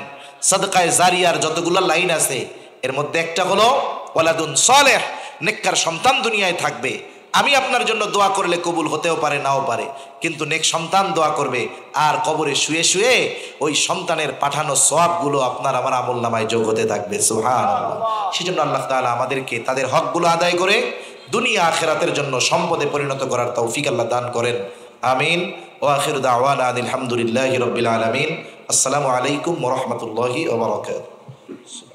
সাদকায়ে জারিয়ার যতগুলো লাইন আছে এর মধ্যে একটা হলো ওয়ালাদুন সালেহ, নেককার সন্তান দুনিয়ায় থাকবে। আমি আপনার জন্য দোয়া করলে কবুল হতেও পারে, নাও পারে, কিন্তু নেক সন্তান দোয়া করবে, আর কবরে শুয়ে শুয়ে ওই সন্তানের পাঠানো সওয়াবগুলো আপনার আমার আমলনামায় যোগ হতে থাকবে। সুবহানাল্লাহ। সেজন্য আল্লাহ তাআলা আমাদেরকে তাদের হকগুলো আদায় করে দুনিয়া আখিরাতের জন্য সম্পদে পরিণত করার তৌফিক আল্লাহ দান করেন। আমিন। ওয়া আখিরু দাওয়ানা আলহামদুলিল্লাহি রাব্বিল আলামিন। আসসালামু আলাইকুম ওয়া রাহমাতুল্লাহি ওয়া বারাকাতুহু।